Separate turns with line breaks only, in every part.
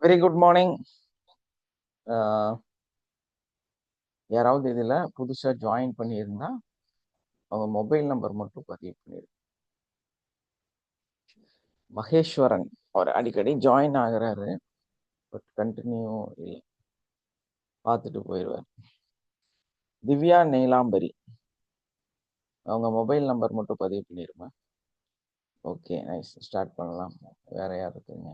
Very good morning. யாராவது இதில் புதுசாக ஜாயின் பண்ணியிருந்தா அவங்க மொபைல் நம்பர் மட்டும் பதிவு பண்ணிடு. மகேஸ்வரன் அவர் அடிக்கடி ஜாயின் ஆகுறாரு, பட் கண்டினியூ இல்லை, பார்த்துட்டு போயிடுவார். திவ்யா நீலாம்பரி அவங்க மொபைல் நம்பர் மட்டும் பதிவு பண்ணிடுமா? ஓகே, நைஸ், ஸ்டார்ட் பண்ணலாம். வேற யார் இருக்குங்க?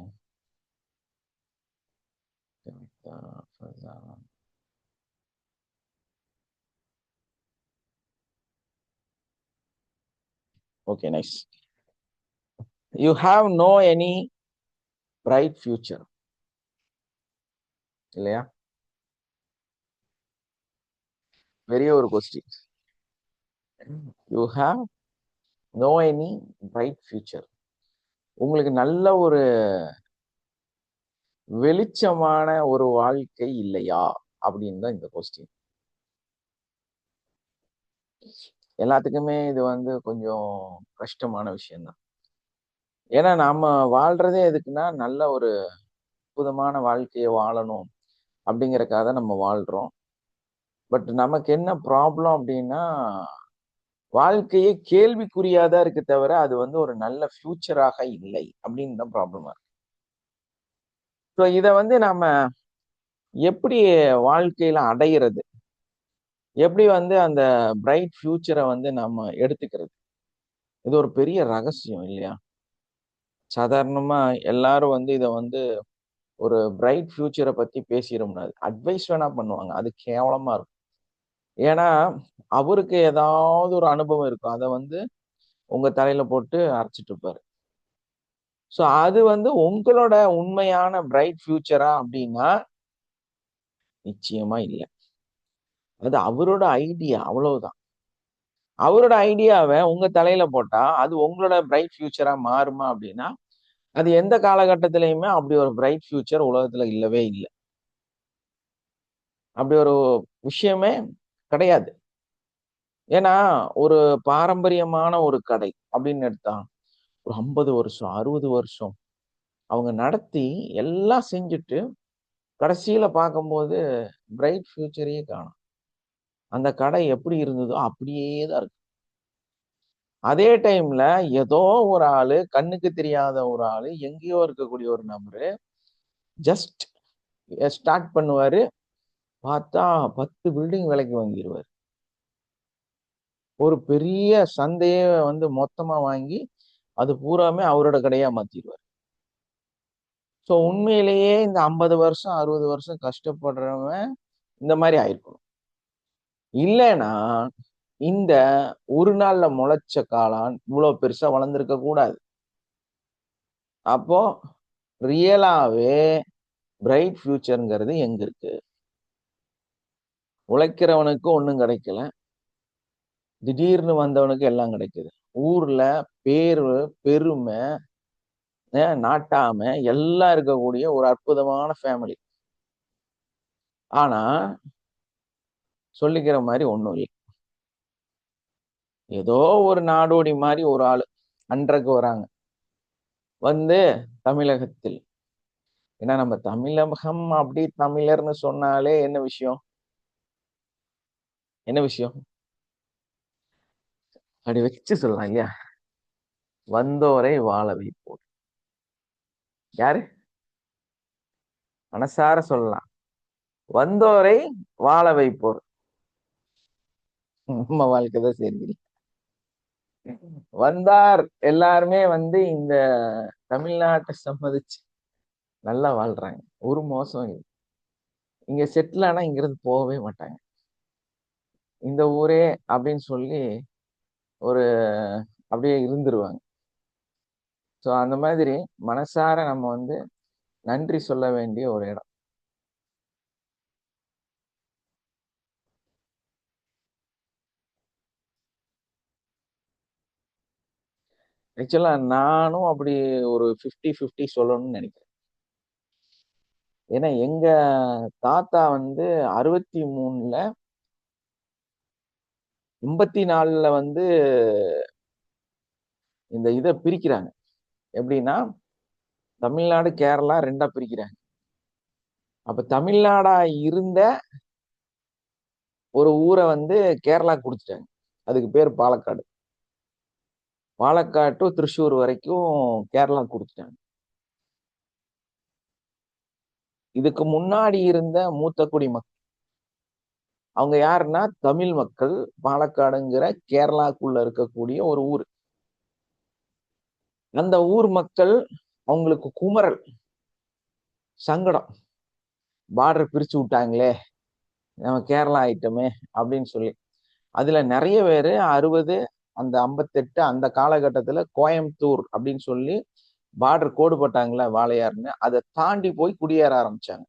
Okay, nice. You have no any bright future இல்லையா? பெரிய ஒரு question. You have no any bright future. உங்களுக்கு நல்ல ஒரு வெளிச்சமான ஒரு வாழ்க்கை இல்லையா அப்படின்னு தான் இந்த கொஸ்டின். எல்லாத்துக்குமே இது வந்து கொஞ்சம் கஷ்டமான விஷயம்தான். ஏன்னா நாம வாழ்றதே எதுக்குன்னா நல்ல ஒரு அற்புதமான வாழ்க்கையை வாழணும் அப்படிங்கறக்காக நம்ம வாழ்றோம். பட் நமக்கு என்ன ப்ராப்ளம் அப்படின்னா, வாழ்க்கையே கேள்விக்குறியாதான் இருக்கு தவிர அது வந்து ஒரு நல்ல ஃபியூச்சராக இல்லை அப்படின்னு தான் ப்ராப்ளமா இருக்கு. ஸோ இதை வந்து நாம எப்படி வாழ்க்கையில அடையிறது, எப்படி வந்து அந்த பிரைட் ஃபியூச்சரை வந்து நம்ம எடுத்துக்கிறது, இது ஒரு பெரிய ரகசியம் இல்லையா? சாதாரணமா எல்லாரும் வந்து இதை வந்து ஒரு பிரைட் ஃபியூச்சரை பத்தி பேசிட முடியாது. அட்வைஸ் வேணா பண்ணுவாங்க, அது கேவலமா இருக்கும். ஏன்னா அவருக்கு ஏதாவது ஒரு அனுபவம் இருக்கும், அதை வந்து உங்க தலையில போட்டு அரைச்சிட்டு இருப்பாரு. ஸோ அது வந்து உங்களோட உண்மையான பிரைட் ஃபியூச்சரா அப்படின்னா நிச்சயமா இல்லை. அது அவரோட ஐடியா, அவ்வளவுதான். அவரோட ஐடியாவை உங்க தலையில போட்டா அது உங்களோட பிரைட் ஃபியூச்சரா மாறுமா அப்படின்னா, அது எந்த காலகட்டத்திலயுமே அப்படி ஒரு பிரைட் ஃபியூச்சர் உலகத்துல இல்லவே இல்லை. அப்படி ஒரு விஷயமே கிடையாது. ஏன்னா ஒரு பாரம்பரியமான ஒரு கடை அப்படின்னு எடுத்தா ஒரு 50 வருஷம் 60 வருஷம் அவங்க நடத்தி எல்லாம் செஞ்சுட்டு கடைசியில பார்க்கும்போது பிரைட் ஃபியூச்சரையே காணும். அந்த கடை எப்படி இருந்ததோ அப்படியே தான் இருக்கு. அதே டைம்ல ஏதோ ஒரு ஆளு, கண்ணுக்கு தெரியாத ஒரு ஆளு, எங்கேயோ இருக்கக்கூடிய ஒரு நபரு ஜஸ்ட் ஸ்டார்ட் பண்ணுவாரு. பார்த்தா 10 பில்டிங் விலைக்கு வாங்கிடுவாரு. ஒரு பெரிய சந்தையே வந்து மொத்தமா வாங்கி அது பூராமே அவரோட கடையா மாத்திடுவார். ஸோ உண்மையிலேயே இந்த 50 வருஷம் 60 வருஷம் கஷ்டப்படுறவன் இந்த மாதிரி ஆயிருக்கணும். இல்லைன்னா இந்த ஒரு நாள்ல முளைச்ச காளான் இவ்வளவு பெருசா வளர்ந்துருக்க கூடாது. அப்போ ரியலாவே பிரைட் ஃபியூச்சர்ங்கிறது எங்க இருக்கு? உழைக்கிறவனுக்கு ஒண்ணும் கிடைக்கல, திடீர்னு வந்தவனுக்கு எல்லாம் கிடைக்குது. ஊர்ல பேரு, பெருமை, நாட்டாமை எல்லாம் இருக்கக்கூடிய ஒரு அற்புதமான ஃபேமிலி. ஆனா சொல்லிக்கிற மாதிரி ஒண்ணும் இல்லை. ஏதோ ஒரு நாடோடி மாதிரி ஒரு ஆளு அன்றைக்கு வராங்க, வந்து தமிழகத்தில், ஏன்னா நம்ம தமிழகம் அப்படி தமிழர்னு சொன்னாலே என்ன விஷயம்? என்ன விஷயம்? அப்படி வச்சு சொல்லலாம் இல்லையா? வந்தோரை வாழ வைப்போம். யாரு? மனசார சொல்லலாம், வந்தோரை வாழ வைப்போர். நம்ம வாழ்க்கைதான் சரி. வந்தார் எல்லாருமே வந்து இந்த தமிழ்நாட்டை சம்மதிச்சு நல்லா வாழ்றாங்க. ஒரு மோசம் இல்லை. இங்க செட்டில் ஆனா இங்கிருந்து போகவே மாட்டாங்க. இந்த ஊரே அப்படின்னு சொல்லி ஒரு அப்படியே இருந்துருவாங்க. ஸோ அந்த மாதிரி மனசார நம்ம வந்து நன்றி சொல்ல வேண்டிய ஒரு இடம். ஆக்சுவலா நானும் அப்படி ஒரு 50-50 சொல்லணும்னு நினைக்கிறேன். ஏன்னா எங்க தாத்தா வந்து 63ல 84ல வந்து இந்த இதை பிரிக்கிறாங்க. எப்படின்னா தமிழ்நாடு கேரளா ரெண்டா பிரிக்கிறாங்க. அப்ப தமிழ்நாடா இருந்த ஒரு ஊரை வந்து கேரளா குடுத்துட்டாங்க. அதுக்கு பேர் பாலக்காடு. பாலக்காடு டு திருச்சூர் வரைக்கும் கேரளா குடுத்துட்டாங்க. இதுக்கு முன்னாடி இருந்த மூத்த குடிமக்கள் அவங்க யாருன்னா தமிழ் மக்கள். பாலக்காடுங்கிற கேரளாக்குள்ள இருக்கக்கூடிய ஒரு ஊர். அந்த ஊர் மக்கள் அவங்களுக்கு குமரல், சங்கடம். பார்டர் பிரிச்சு விட்டாங்களே, நம்ம கேரளா ஆயிட்டோமே அப்படின்னு சொல்லி. அதுல நிறைய பேரு 60 அந்த 58 அந்த காலகட்டத்துல கோயம்புத்தூர் அப்படின்னு சொல்லி பார்டர் கோடு போட்டாங்களே வாளையார்னு, அதை தாண்டி போய் குடியேற ஆரம்பிச்சாங்க.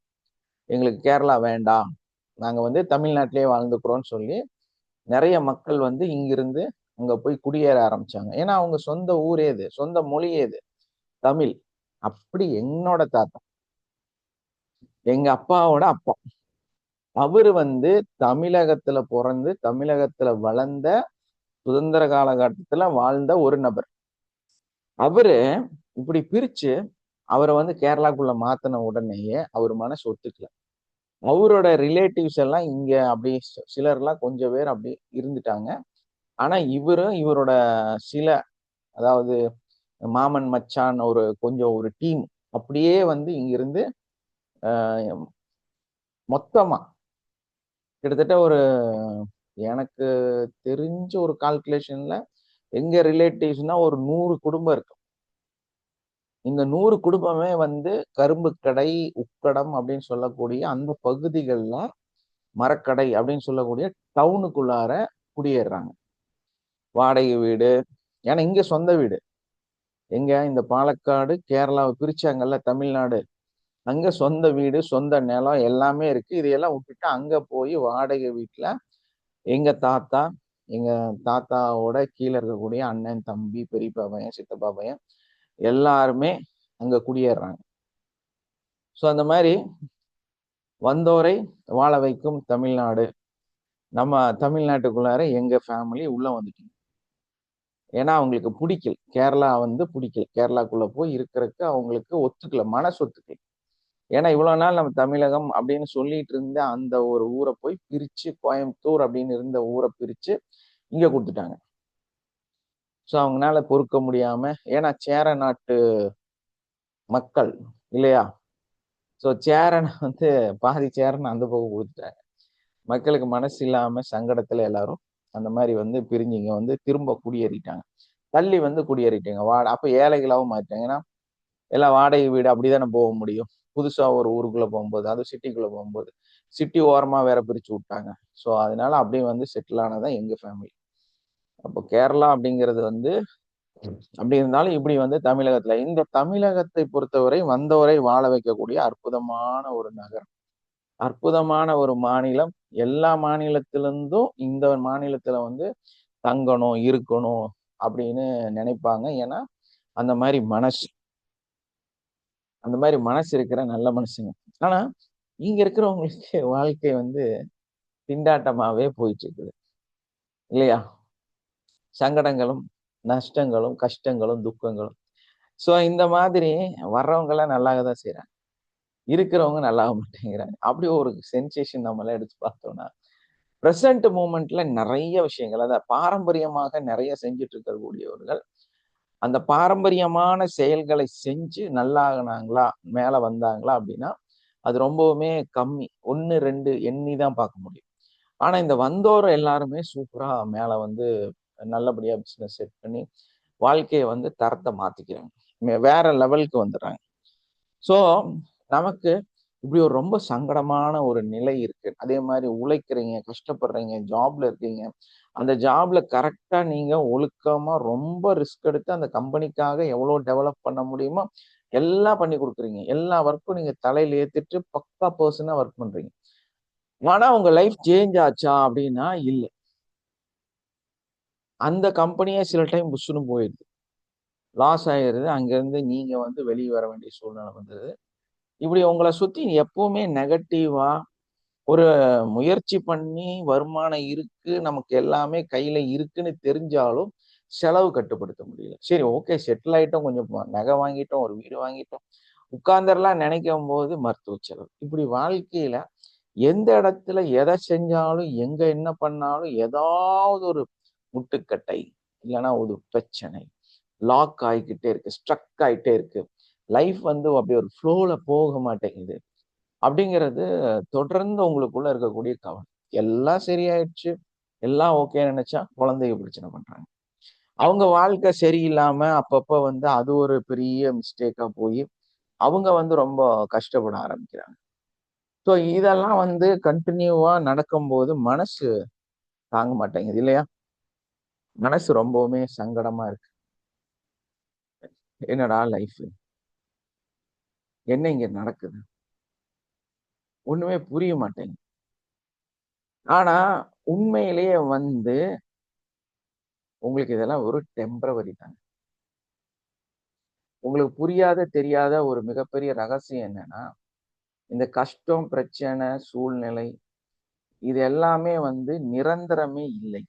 எங்களுக்கு கேரளா வேண்டாம், நாங்க வந்து தமிழ்நாட்டிலேயே வாழ்ந்துக்கிறோம்னு சொல்லி நிறைய மக்கள் வந்து இங்கிருந்து அங்க போய் குடியேற ஆரம்பிச்சாங்க. ஏன்னா அவங்க சொந்த ஊர் ஏது, சொந்த மொழி ஏது, தமிழ். அப்படி என்னோட தாத்தா, எங்க அப்பாவோட அப்பா, அவரு வந்து தமிழகத்துல பிறந்து தமிழகத்துல வளர்ந்த சுதந்திர காலகட்டத்துல வாழ்ந்த ஒரு நபர். அவரு இப்படி பிரிச்சு அவரை வந்து கேரளாக்குள்ள மாத்தின உடனேயே அவர் மனசு ஒத்துக்கல. அவரோட ரிலேட்டிவ்ஸ் எல்லாம் இங்க அப்படி சிலர் எல்லாம் கொஞ்சம் பேர் அப்படி இருந்துட்டாங்க. ஆனா இவரும் இவரோட சில, அதாவது மாமன் மச்சான் ஒரு டீம் அப்படியே வந்து இங்கிருந்து மொத்தமா கிட்டத்தட்ட எனக்கு தெரிஞ்ச ஒரு கால்குலேஷன்ல எங்க ரிலேட்டிவ்ஸ்னா ஒரு 100 குடும்பம் இருக்கு. இந்த 100 குடும்பமே வந்து கரும்பு கடை, உக்கடம் அப்படின்னு சொல்லக்கூடிய அந்த பகுதிகள்ல மரக்கடை அப்படின்னு சொல்லக்கூடிய டவுனுக்குள்ளார குடியேறாங்க. வாடகை வீடு, ஏன்னா இங்க சொந்த வீடு. எங்க இந்த பாலக்காடு கேரளாவை பிரிச்சாங்கல்ல தமிழ்நாடு, அங்க சொந்த வீடு, சொந்த நிலம் எல்லாமே இருக்கு. இதையெல்லாம் விட்டுட்டு அங்க போய் வாடகை வீட்டுல எங்க தாத்தா, எங்க தாத்தாவோட கீழே இருக்கக்கூடிய அண்ணன், தம்பி, பெரியப்பா பையன், சித்தப்பா பையன் எல்லாருமே அங்க குடியேறாங்க. சோ அந்த மாதிரி வந்தோரை வாழ வைக்கும் தமிழ்நாடு. நம்ம தமிழ்நாட்டுக்குள்ளார எங்க ஃபேமிலி உள்ள வந்துட்டோம். ஏன்னா அவங்களுக்கு பிடிக்கல, கேரளா வந்து பிடிக்கல. கேரளாக்குள்ள போய் இருக்கிறதுக்கு அவங்களுக்கு ஒத்துக்கல, மனசு ஒத்துக்கல. ஏன்னா இவ்வளவு நாள் நம்ம தமிழகம் அப்படின்னு சொல்லிட்டு இருந்த அந்த ஒரு ஊரை போய் பிரிச்சு, கோயம்புத்தூர் அப்படின்னு இருந்த ஊரை பிரிச்சு இங்க கொடுத்துட்டாங்க. சோ அவங்களால பொறுக்க முடியாம, ஏன்னா சேர நாட்டு மக்கள் இல்லையா? சோ சேரனை வந்து பாதி சேரனை அந்த பக்கம் கொடுத்துட்டாங்க. மக்களுக்கு மனசு இல்லாம சங்கடத்துல எல்லாரும் அந்த மாதிரி வந்து பிரிஞ்சு இங்க வந்து திரும்ப குடியேறிட்டாங்க. தள்ளி வந்து குடியேறிட்டாங்க. அப்ப ஏழைகளாவும் மாறிட்டாங்க. ஏன்னா எல்லாம் வாடகை வீடு அப்படிதானே போக முடியும். புதுசா ஒரு ஊருக்குள்ள போகும்போது, அது சிட்டிக்குள்ள போகும்போது சிட்டி ஓரமா வேற பிரிச்சு விட்டாங்க. சோ அதனால அப்படியே வந்து செட்டில் ஆனதான் எங்க ஃபேமிலி. அப்போ கேரளா அப்படிங்கிறது வந்து அப்படி இருந்தாலும் இப்படி வந்து தமிழகத்துல, இந்த தமிழகத்தை பொறுத்தவரை வந்தவரை வாழ வைக்கக்கூடிய அற்புதமான ஒரு நகரம், அற்புதமான ஒரு மாநிலம். எல்லா மாநிலத்திலிருந்தும் இந்த மாநிலத்துல வந்து தங்கணும், இருக்கணும் அப்படின்னு நினைப்பாங்க. ஏன்னா அந்த மாதிரி மனசு, அந்த மாதிரி மனசு இருக்கிற நல்ல மனுஷங்க. ஆனா இங்க இருக்கிறவங்களுக்கு வாழ்க்கை வந்து திண்டாட்டமாவே போயிட்டு இருக்குது இல்லையா? சங்கடங்களும், நஷ்டங்களும், கஷ்டங்களும், துக்கங்களும். சோ இந்த மாதிரி வர்றவங்க எல்லாம் நல்லாதான் செய்யறாங்க, இருக்கிறவங்க நல்லாக மாட்டேங்கிறாங்க. அப்படி ஒரு சென்சேஷன் நம்ம எல்லாம் எடுத்து பார்த்தோம்னா பிரசன்ட் மூமெண்ட்ல நிறைய விஷயங்கள், அதாவது பாரம்பரியமாக நிறைய செஞ்சுட்டு இருக்கக்கூடியவர்கள் அந்த பாரம்பரியமான செயல்களை செஞ்சு நல்லாகினாங்களா, மேல வந்தாங்களா அப்படின்னா அது ரொம்பவுமே கம்மி. 1, 2 எண்ணி தான் பார்க்க முடியும். ஆனா இந்த வந்தோர் எல்லாருமே சூப்பரா மேல வந்து நல்லபடியா பிசினஸ் செட் பண்ணி வாழ்க்கையை வந்து தரத்தை மாத்திக்கிறாங்க, வேற லெவலுக்கு வந்துடுறாங்க. சோ நமக்கு இப்படி ஒரு ரொம்ப சங்கடமான ஒரு நிலை இருக்கு. அதே மாதிரி உழைக்கிறீங்க, கஷ்டப்படுறீங்க, ஜாப்ல இருக்கீங்க. அந்த ஜாப்ல கரெக்டா நீங்க ஒழுக்கமா ரொம்ப ரிஸ்க் எடுத்து அந்த கம்பெனிக்காக எவ்வளவு டெவலப் பண்ண முடியுமோ எல்லாம் பண்ணி கொடுக்குறீங்க. எல்லா ஒர்க்கும் நீங்க தலையில ஏத்திட்டு பக்கா பர்சனா ஒர்க் பண்றீங்க. ஆனா உங்க லைஃப் சேஞ்ச் ஆச்சா அப்படின்னா இல்ல. அந்த கம்பெனியே சில டைம் புஷ்னு போயிடுது, லாஸ் ஆயிடுது. அங்க இருந்து நீங்க வந்து வெளியே வர வேண்டிய சூழ்நிலை வந்தது. இப்படி உங்களை சுத்தி எப்பவுமே நெகட்டிவா ஒரு முயற்சி பண்ணி வருமானம் இருக்கு, நமக்கு எல்லாமே கையில இருக்குன்னு தெரிஞ்சாலும் செலவு கட்டுப்படுத்த முடியல. சரி, ஓகே, செட்டில் ஆயிட்டோம், கொஞ்சம் நகை வாங்கிட்டோம், ஒரு வீடு வாங்கிட்டோம், உட்கார்ந்துடலாம் நினைக்கும் போது மருத்துவ செலவு. இப்படி வாழ்க்கையில எந்த இடத்துல எதை செஞ்சாலும், எங்க என்ன பண்ணாலும் ஏதாவது ஒரு முட்டுக்கட்டை, இல்லைன்னா ஒரு பிரச்சனை லாக் ஆகிக்கிட்டே இருக்கு, ஸ்ட்ரக் ஆயிட்டே இருக்கு. லைஃப் வந்து அப்படியே ஒரு ஃப்ளோல போக மாட்டேங்குது. அப்படிங்கிறது தொடர்ந்து உங்களுக்குள்ள இருக்கக்கூடிய கவலை. எல்லாம் சரியாயிடுச்சு, எல்லாம் ஓகே நினைச்சா குழந்தைய பிரச்சனை பண்றாங்க. அவங்க வாழ்க்கை சரியில்லாம அப்பப்ப வந்து அது ஒரு பெரிய மிஸ்டேக்கா போய் அவங்க வந்து ரொம்ப கஷ்டப்பட ஆரம்பிக்கிறாங்க. ஸோ இதெல்லாம் வந்து கண்டினியூவா நடக்கும்போது மனசு தாங்க மாட்டேங்குது இல்லையா? மனசு ரொம்பவுமே சங்கடமா இருக்கு. என்னடா லைஃப்? என்ன இங்க நடக்குது? ஒண்ணுமே புரிய மாட்டேங்குது. ஆனா உண்மையிலேயே வந்து உங்களுக்கு இதெல்லாம் ஒரு டெம்பரவரி தாங்க. உங்களுக்கு புரியாத, தெரியாத ஒரு மிகப்பெரிய ரகசியம் என்னன்னா, இந்த கஷ்டம், பிரச்சனை, சூழ்நிலை இது எல்லாமே வந்து நிரந்தரமே இல்லை.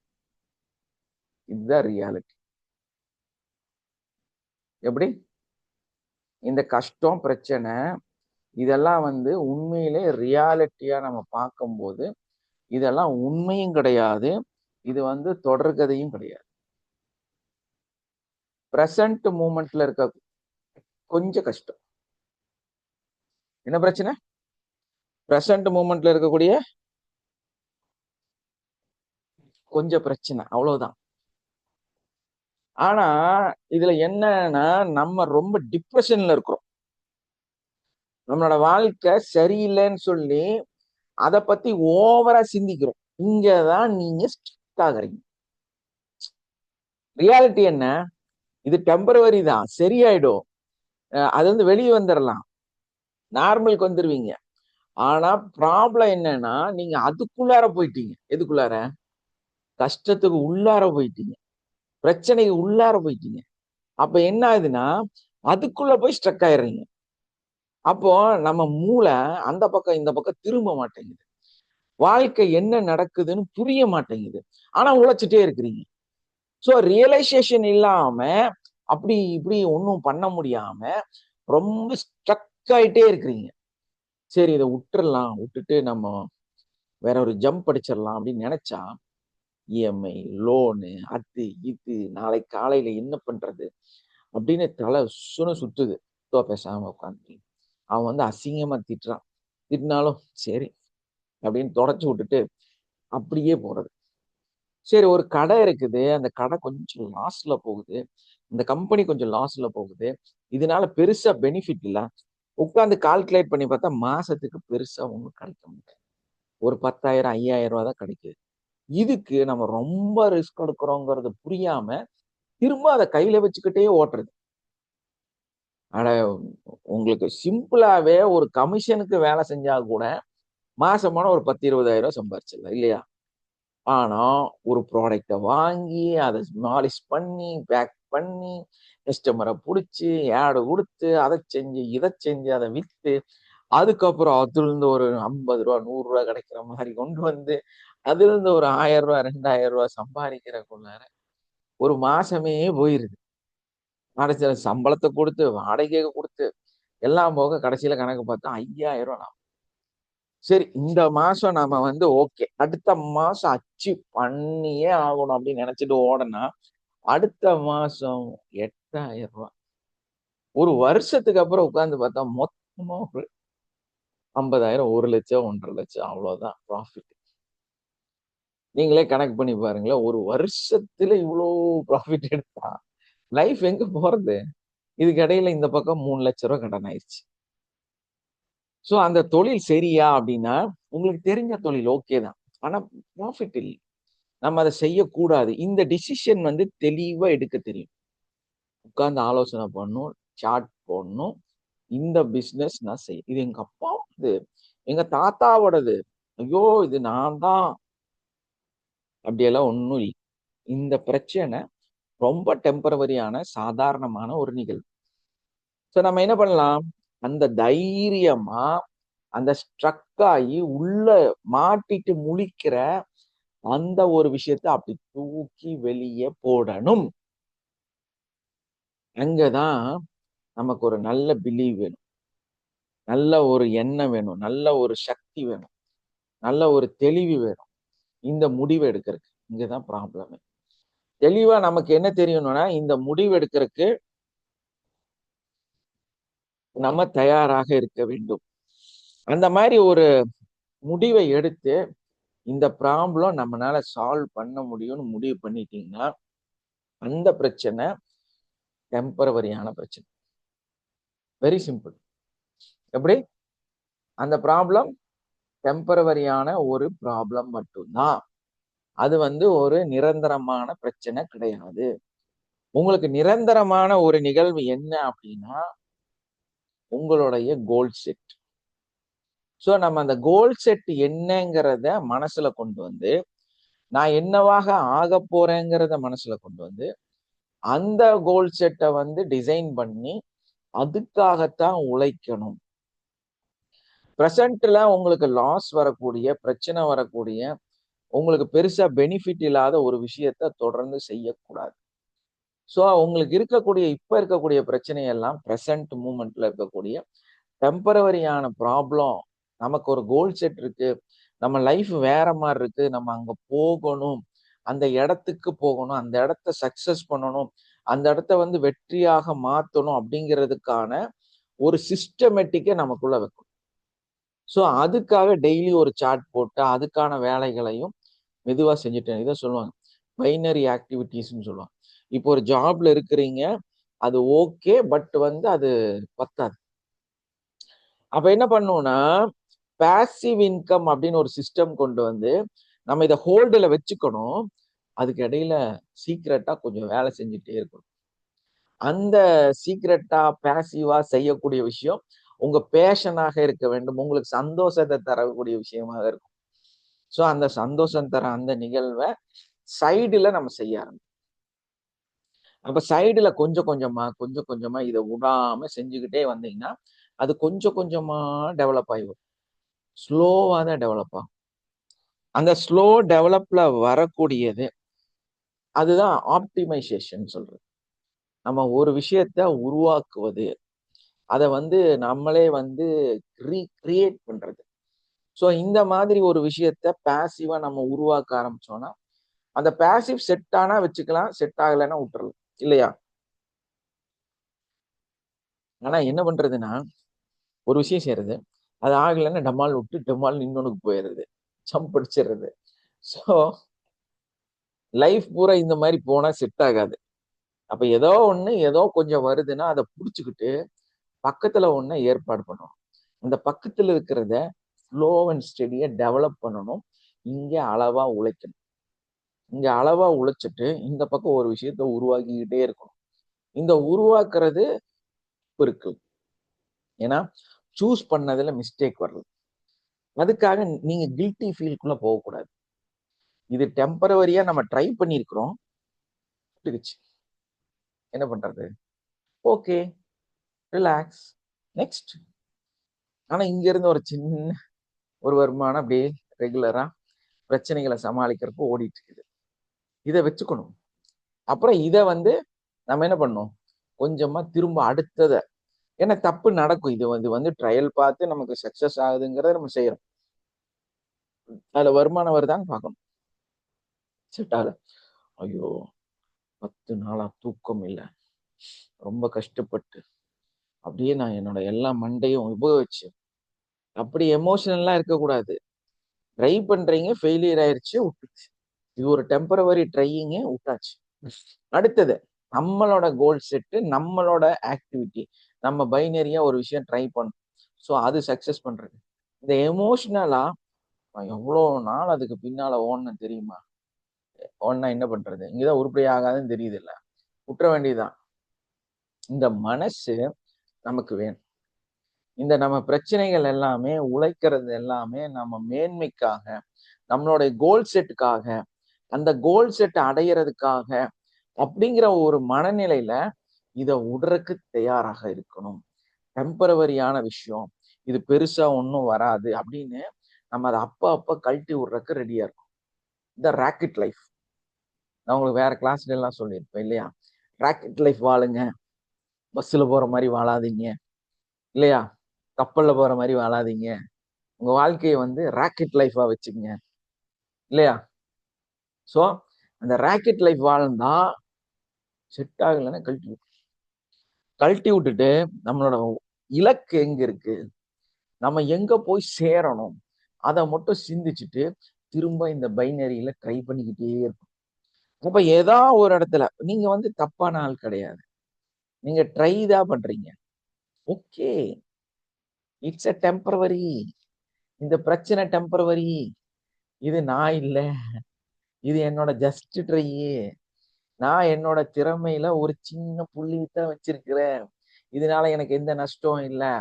இதுதான் ரியாலிட்டி. எப்படி? இந்த கஷ்டம், பிரச்சனை இதெல்லாம் வந்து உண்மையிலே ரியாலிட்டியா நம்ம பார்க்கும்போது, இதெல்லாம் உண்மையும் கிடையாது. இது வந்து தொடர்கதையும் கிடையாது. பிரசன்ட் மூமெண்ட்ல இருக்க கொஞ்சம் கஷ்டம். என்ன பிரச்சனை? பிரசன்ட் மூமெண்ட்ல இருக்கக்கூடிய கொஞ்சம் பிரச்சனை. அவ்வளவுதான். ஆனா, இதுல என்னன்னா, நம்ம ரொம்ப டிப்ரஷன்ல இருக்கிறோம். நம்மளோட வாழ்க்கை சரியில்லைன்னு சொல்லி, அத பத்தி ஓவரா சிந்திக்கிறோம். இங்க தான் நீங்க ஸ்ட்ரக் ஆகுறீங்க. ரியாலிட்டி என்ன? இது டெம்பரவரி தான். சரியாயிடும். அதுலருந்து வெளிய வந்துரலாம். நார்மலுக்கு வந்துருவீங்க. ஆனா ப்ராப்ளம் என்னன்னா, நீங்க அதுக்குள்ளார போயிட்டீங்க. எதுக்குள்ளார? கஷ்டத்துக்கு உள்ளார போயிட்டீங்க. பிரச்சனைக்கு உள்ளார போயிட்டீங்க. அப்ப என்ன ஆகுதுன்னா, அதுக்குள்ள போய் ஸ்ட்ரக் ஆயிடுறீங்க. அப்போ நம்ம மூளை அந்த பக்கம், இந்த பக்கம் திரும்ப மாட்டேங்குது. வாழ்க்கை என்ன நடக்குதுன்னு புரிய மாட்டேங்குது. ஆனா உழைச்சுட்டே இருக்கிறீங்க. சோ ரியலைசேஷன் இல்லாம, அப்படி இப்படி ஒண்ணும் பண்ண முடியாம, ரொம்ப ஸ்ட்ரக் ஆயிட்டே இருக்கிறீங்க. சரி இத விட்டுறலாம். விட்டுட்டு நம்ம வேற ஒரு ஜம்ப் அடிச்சிடலாம் அப்படின்னு நினைச்சா, இஎம்ஐ, லோனு, அது இது நாளைக்கு காலையில என்ன பண்றது? அப்படின்னு தலை சுத்துது. பேசாம உட்காந்து. அவன் வந்து அசிங்கமா திட்டுறான். திட்டினாலும் சரி அப்படின்னு தொடச்சு விட்டுட்டு அப்படியே போறது. சரி ஒரு கடை இருக்குது. அந்த கடை கொஞ்சம் லாஸ்ல போகுது. இந்த கம்பெனி கொஞ்சம் லாஸ்ல போகுது. இதனால பெருசா பெனிஃபிட் இல்ல. உட்கார்ந்து கால்குலேட் பண்ணி பார்த்தா மாசத்துக்கு பெருசா ஒண்ணும் கிடைக்க மாட்டேங்குது. ஒரு 10,000, 5,000 தான் கிடைக்குது. இதுக்கு நம்ம ரொம்ப ரிஸ்க் எடுக்கிறோங்கிறது புரியாம, திரும்ப அத கையில வச்சுக்கிட்டே ஓட்டுறது. ஆனா உங்களுக்கு சிம்பிளாவே ஒரு கமிஷனுக்கு வேலை செஞ்சா கூட, மாசமான ஒரு 10, 20,000 சம்பாரிச்சிடலாம் இல்லையா? ஆனா, ஒரு ப்ராடக்ட்ட வாங்கி, அத பாலிஷ் பண்ணி, பேக் பண்ணி, கஸ்டமர புடிச்சு, ஆட் குடுத்து, அத செஞ்சு, இத செஞ்சு, அத வித்து, அதுக்கப்புறம் அதிலிருந்து ஒரு ரூ. 50, ரூ. 100 கிடைக்கிற மாரி கொண்டு வந்து, அதிலிருந்து ஒரு ரூ. 1000, ரூ. 2000 சம்பாதிக்கிறதுக்குள்ளார ஒரு மாசமே போயிருது. கடைசியில சம்பளத்த குடுத்து, வாடகைய குடுத்து, எல்லாம் போக கடைசியில கணக்கு பார்த்தா ரூ. 5000 லாபம். சரி இந்த மாசம் நாம வந்து ஓகே. அடுத்த மாசம் அச்சீவ் பண்ணியே ஆகணும் அப்படின்னு நினைச்சுட்டு ஓடுனா, அடுத்த மாசம் ரூ. 8,000. ஒரு வருஷத்துக்கு அப்புறம் உட்கார்ந்து பார்த்தா மொத்தமா ஒரு 50,000, 1,00,000, 1,50,000 அவ்வளவுதான் ப்ராஃபிட். நீங்களே கணக்கு பண்ணி பாருங்களேன். ஒரு வருஷத்துல இவ்ளோ ப்ராஃபிட் எடுத்தா, லைஃப் எங்க போறது? இதுக்கு இடையில இந்த பக்கம் ரூ. 3,00,000 கடன் ஆயிருச்சு. சோ அந்த தொழில் சரியா அப்படின்னா, உங்களுக்கு தெரிஞ்ச தொழில் ஓகே தான். ஆனா ப்ராஃபிட் இல்ல. நம்ம அத செய்யக்கூடாது. இந்த டிசிஷன் வந்து தெளிவா எடுக்க தெரியும். உட்கார்ந்து ஆலோசனை பண்ணணும். சார்ட் போடணும். இந்த பிசினஸ் நான் இது எங்க அப்பாவோடது. எங்க தாத்தாவோடது. ஐயோ! இது நான் தான். அப்படியெல்லாம் ஒண்ணும் இல்ல. இந்த பிரச்சனை ரொம்ப டெம்பரவரியான சாதாரணமான ஒரு நிகழ்வு. சோ நம்ம என்ன பண்ணலாம்? அந்த தைரியமா அந்த ஸ்ட்ரக் ஆயி உள்ள மாட்டிட்டு முழிக்கிற அந்த ஒரு விஷயத்த அப்படி தூக்கி வெளிய போடணும். அங்க தான் நமக்கு ஒரு நல்ல பிலீவ் வேணும். நல்ல ஒரு எண்ணம் வேணும், நல்ல ஒரு சக்தி வேணும், நல்ல ஒரு தெளிவு வேணும். இந்த முடிவு எடுக்கறக்கு. இங்கதான் ப்ராப்ளமே. தெளிவா நமக்கு என்ன தெரியணும்னா, இந்த முடிவு எடுக்கறக்கு நம்ம தயாராக இருக்க வேண்டும். அந்த மாரி ஒரு முடிவை எடுத்து, இந்த ப்ராப்ளம் நம்மனால சால்வ் பண்ண முடியும்னு முடிவு பண்ணிட்டீங்கன்னா, அந்த பிரச்சனை டெம்பரவரியான பிரச்சனை. Very simple. எப்படி? அந்த ப்ராப்ளம் டெம்பரவரியான ஒரு ப்ராப்ளம் மட்டும்தான். அது வந்து ஒரு நிரந்தரமான பிரச்சனை கிடையாது. உங்களுக்கு நிரந்தரமான ஒரு நிகழ்வு என்ன அப்படின்னா, உங்களுடைய கோல் செட். சோ நம்ம அந்த கோல் செட் என்னங்கிறத மனசுல கொண்டு வந்து, நான் என்னவாக ஆகப் போறேங்கிறத மனசுல கொண்டு வந்து, அந்த கோல் செட்ட வந்து டிசைன் பண்ணி, அதுக்காகத்தான் உழைக்கணும். பிரசன்ட்ல உங்களுக்கு லாஸ் வரக்கூடிய, பிரச்சனை வரக்கூடிய, உங்களுக்கு பெருசா பெனிஃபிட் இல்லாத ஒரு விஷயத்த தொடர்ந்து செய்யக்கூடாது. சோ உங்களுக்கு இருக்கக்கூடிய இப்ப இருக்கக்கூடிய பிரச்சனை எல்லாம் பிரசன்ட் மூமெண்ட்ல இருக்கக்கூடிய டெம்பரவரியான ப்ராப்ளம். நமக்கு ஒரு கோல் செட் இருக்கு. நம்ம லைஃப் வேற மாரி இருக்கு. நம்ம அங்க போகணும். அந்த இடத்துக்கு போகணும். அந்த இடத்த சக்சஸ் பண்ணணும். அந்த இடத்த வந்து வெற்றியாக மாத்தணும் அப்படிங்கிறதுக்கான ஒரு சிஸ்டமேட்டிக்க நமக்குள்ள வைக்கணும். சோ அதுக்காக டெய்லி ஒரு சார்ட் போட்டு அதுக்கான வேலைகளையும் மெதுவா செஞ்சுட்டு இத சொல்லுவாங்க. பைனரி ஆக்டிவிட்டீஸ்ன்னு சொல்லுவாங்க. இப்போ ஒரு ஜாப்ல இருக்கிறீங்க. அது ஓகே. பட் வந்து அது பத்தாது. அப்ப என்ன பண்ணுவோம்னா, பாசிவ் இன்கம் அப்படின்னு ஒரு சிஸ்டம் கொண்டு வந்து, நம்ம இத ஹோல்டுல வச்சுக்கணும். அதுக்கு இடையில சீக்ரெட்டா கொஞ்சம் வேலை செஞ்சுட்டே இருக்கணும். அந்த சீக்ரெட்டா, பாசிவா செய்யக்கூடிய விஷயம், உங்க பேஷனாக இருக்க வேண்டும். உங்களுக்கு சந்தோஷத்த தரக்கூடிய விஷயமாக இருக்கும். சோ அந்த சந்தோஷம் தர அந்த நிகழ்வ சைடுல நம்ம செய்ய ஆரம்பிக்கணும். அப்ப சைடுல கொஞ்சம் கொஞ்சமா, கொஞ்சம் கொஞ்சமா இத விடாம செஞ்சுக்கிட்டே வந்தீங்கன்னா, அது கொஞ்சம் கொஞ்சமா டெவலப் ஆகி வரும். ஸ்லோவா தான் டெவலப் ஆகும். அந்த ஸ்லோ டெவலப்ல வரக்கூடியது, அதுதான் ஆப்டிமைசேஷன் சொல்றது. நம்ம ஒரு விஷயத்த உருவாக்குவது. அத வந்து நம்மளே வந்து கிரியேட் பண்றது. சோ இந்த மாதிரி ஒரு விஷயத்த பாசிவா நம்ம உருவாக்க ஆரம்பிச்சோம்னா, அந்த பாசிவ் செட் ஆனா வச்சுக்கலாம், செட் ஆகலைன்னா விட்டுறலாம். இல்லையா? ஆனா என்ன பண்றதுன்னா, ஒரு விஷயம் செய்யறது. அது ஆகலைன்னா டமால் விட்டு டமால்னு இன்னொன்னுக்கு போயிறது. ஜம்ப் அடிச்சிடுறது. சோ லைஃப் பூரா இந்த மாரி போனா செட் ஆகாது. அப்ப ஏதோ ஒண்ணு, ஏதோ கொஞ்சம் வருதுன்னா, அத புடிச்சுக்கிட்டு பக்கத்துல ஒண்ண ஏற்பாடு பண்ணணும். அந்த பக்கத்துல இருக்கிறத ஸ்லோ அண்ட் ஸ்டெடியா டெவலப் பண்ணணும். இங்க அளவா உழைக்கணும். இங்க அளவா உழைச்சுட்டு, இந்த பக்கம் ஒரு விஷயத்த உருவாக்கிக்கிட்டே இருக்கணும். இந்த உருவாக்குறது இருக்கு. ஏன்னா, சூஸ் பண்ணதுல மிஸ்டேக் வரல. அதுக்காக நீங்க கில்ட்டி ஃபீல்க்குள்ள போகக்கூடாது. இது டெம்பரவரியா நம்ம ட்ரை பண்ணியிருக்கிறோம். விட்டுடுச்சு. என்ன பண்றது? ஓகே. ரிலாக்ஸ். நெக்ஸ்ட். ஆனா இங்க இருந்து ஒரு சின்ன ஒரு வருமானம் அப்படியே ரெகுலரா பிரச்சனைகள சமாளிக்கிறதுக்கு ஓடிட்டு இருக்குது. இத வச்சுக்கணும். அப்புறம் இத வந்து நம்ம என்ன பண்ணணும்? கொஞ்சமா திரும்ப அடுத்தத ஏன்னா தப்பு நடக்கும். இது வந்து ட்ரையல் பார்த்து நமக்கு சக்சஸ் ஆகுதுங்கிறத நம்ம செய்யறோம். அதுல வருமானம் வருதான்னு பார்க்கணும். செட் ஆகல. ஐயோ! 10 நாளா தூக்கம் இல்ல. ரொம்ப கஷ்டப்பட்டு, அப்படியே நான் என்னோட எல்லா மண்டையும் உபயோகிச்சு, அப்படி எமோஷனலா இருக்கக்கூடாது. ட்ரை பண்றீங்க, ஃபெயிலியர் ஆயிருச்சு, விட்டுருச்சு. இது ஒரு டெம்பரவரி ட்ரையிங்கு விட்டாச்சு. அடுத்தது, நம்மளோட கோல் செட்டு, நம்மளோட ஆக்டிவிட்டி. நம்ம பைனரியா ஒரு விஷயம் ட்ரை பண்ணணும். ஸோ அது சக்சஸ் பண்றது. இந்த எமோஷனலா நான் எவ்வளோ நாள் அதுக்கு பின்னால ஓடுனேன் தெரியுமா? ஓடுனா என்ன பண்றது? இங்க தான் உருப்படி ஆகாதுன்னு தெரியுதுல்ல. விட்டுற வேண்டியதுதான். இந்த மனசு நமக்கு வேணும். இந்த நம்ம பிரச்சனைகள் எல்லாமே, உழைக்கிறது எல்லாமே நம்ம மேன்மைக்காக, நம்மளுடைய கோல் செட்டுக்காக, அந்த கோல் செட் அடையறதுக்காக, அப்படிங்கிற ஒரு மனநிலையில இத விடுறக்கு தயாராக இருக்கணும். டெம்பரவரியான விஷயம். இது பெருசா ஒண்ணும் வராது அப்படின்னு நம்ம அத அப்ப அப்ப கழட்டி விடுறக்கு ரெடியா இருக்கணும். இந்த ராக்கெட் லைஃப். நான் உங்களுக்கு வேற கிளாஸ்ல எல்லாம் சொல்லியிருப்பேன் இல்லையா? ராக்கெட் லைஃப் வாழுங்க. பஸ்ல போற மாரி வாழாதீங்க. இல்லையா? கப்பல்ல போற மாதிரி வாழாதீங்க. உங்க வாழ்க்கையை வந்து ராக்கெட் லைஃபா வச்சுக்கங்க, இல்லையா? சோ அந்த ராக்கெட் லைஃப் வாழ்ந்தா செட் ஆகலைன்னா கழட்டி விட்டுட்டு நம்மளோட இலக்கு எங்க இருக்கு, நம்ம எங்க போய் சேரணும், அதை மட்டும் சிந்திச்சுட்டு திரும்ப இந்த பைனரியில ட்ரை பண்ணிக்கிட்டே இருக்கும். அப்ப ஏதோ ஒரு இடத்துல நீங்க வந்து தப்பான ஆள் கிடையாது. நீங்க ட்ரை தான் பண்றீங்க. Okay, it's a temporary. இந்த பிரச்சனை டெம்பரவரி. இது நான் இல்ல, இது என்னோட ஜஸ்ட் ட்ரை. நான் என்னோட திறமையில ஒரு சின்ன புள்ளி தான் வச்சிருக்கிறேன், இதனால எனக்கு எந்த நஷ்டம் இல்லை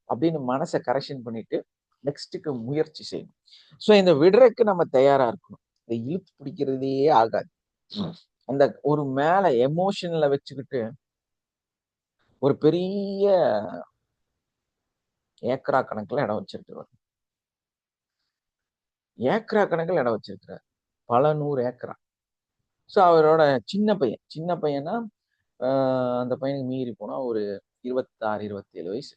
அப்படின்னு மனசை கரெக்ஷன் பண்ணிட்டு நெக்ஸ்ட்டுக்கு முயற்சி செய்யணும். ஸோ இந்த விடுறதுக்கு நம்ம தயாரா இருக்கணும். இந்த இழுத்து பிடிக்கிறதே ஆகாது. அந்த ஒரு மேல எமோஷன்ல வச்சுக்கிட்டு ஒரு பெரிய ஏக்கரா கணக்குல இடம் வச்சிருக்கிறார். ஏக்கரா கணக்குல இடம் வச்சிருக்கிறார், பல 100 ஏக்கரா. ஸோ அவரோட சின்ன பையனா அந்த பையனுக்கு மீறி போனா ஒரு 26, 27 வயசு.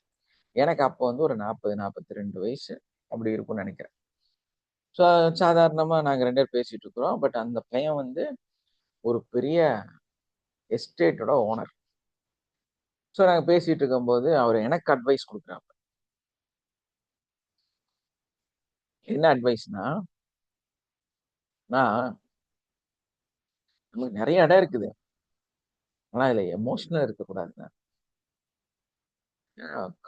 எனக்கு அப்போ வந்து ஒரு 40, 42 வயசு அப்படி இருக்கும்னு நினைக்கிறேன். ஸோ சாதாரணமா நாங்க 2 பேரும் பேசிட்டு இருக்கிறோம். பட் அந்த பையன் வந்து ஒரு பெரிய எஸ்டேட்டோட ஓனர். ஸோ நாங்க பேசிட்டு இருக்கும்போது அவர் எனக்கு அட்வைஸ் கொடுக்குறாங்க. என்ன அட்வைஸ்னா, நான் நமக்கு நிறைய இடம் இருக்குது, ஆனா இதுல எமோஷனல் இருக்கக்கூடாதுங்க.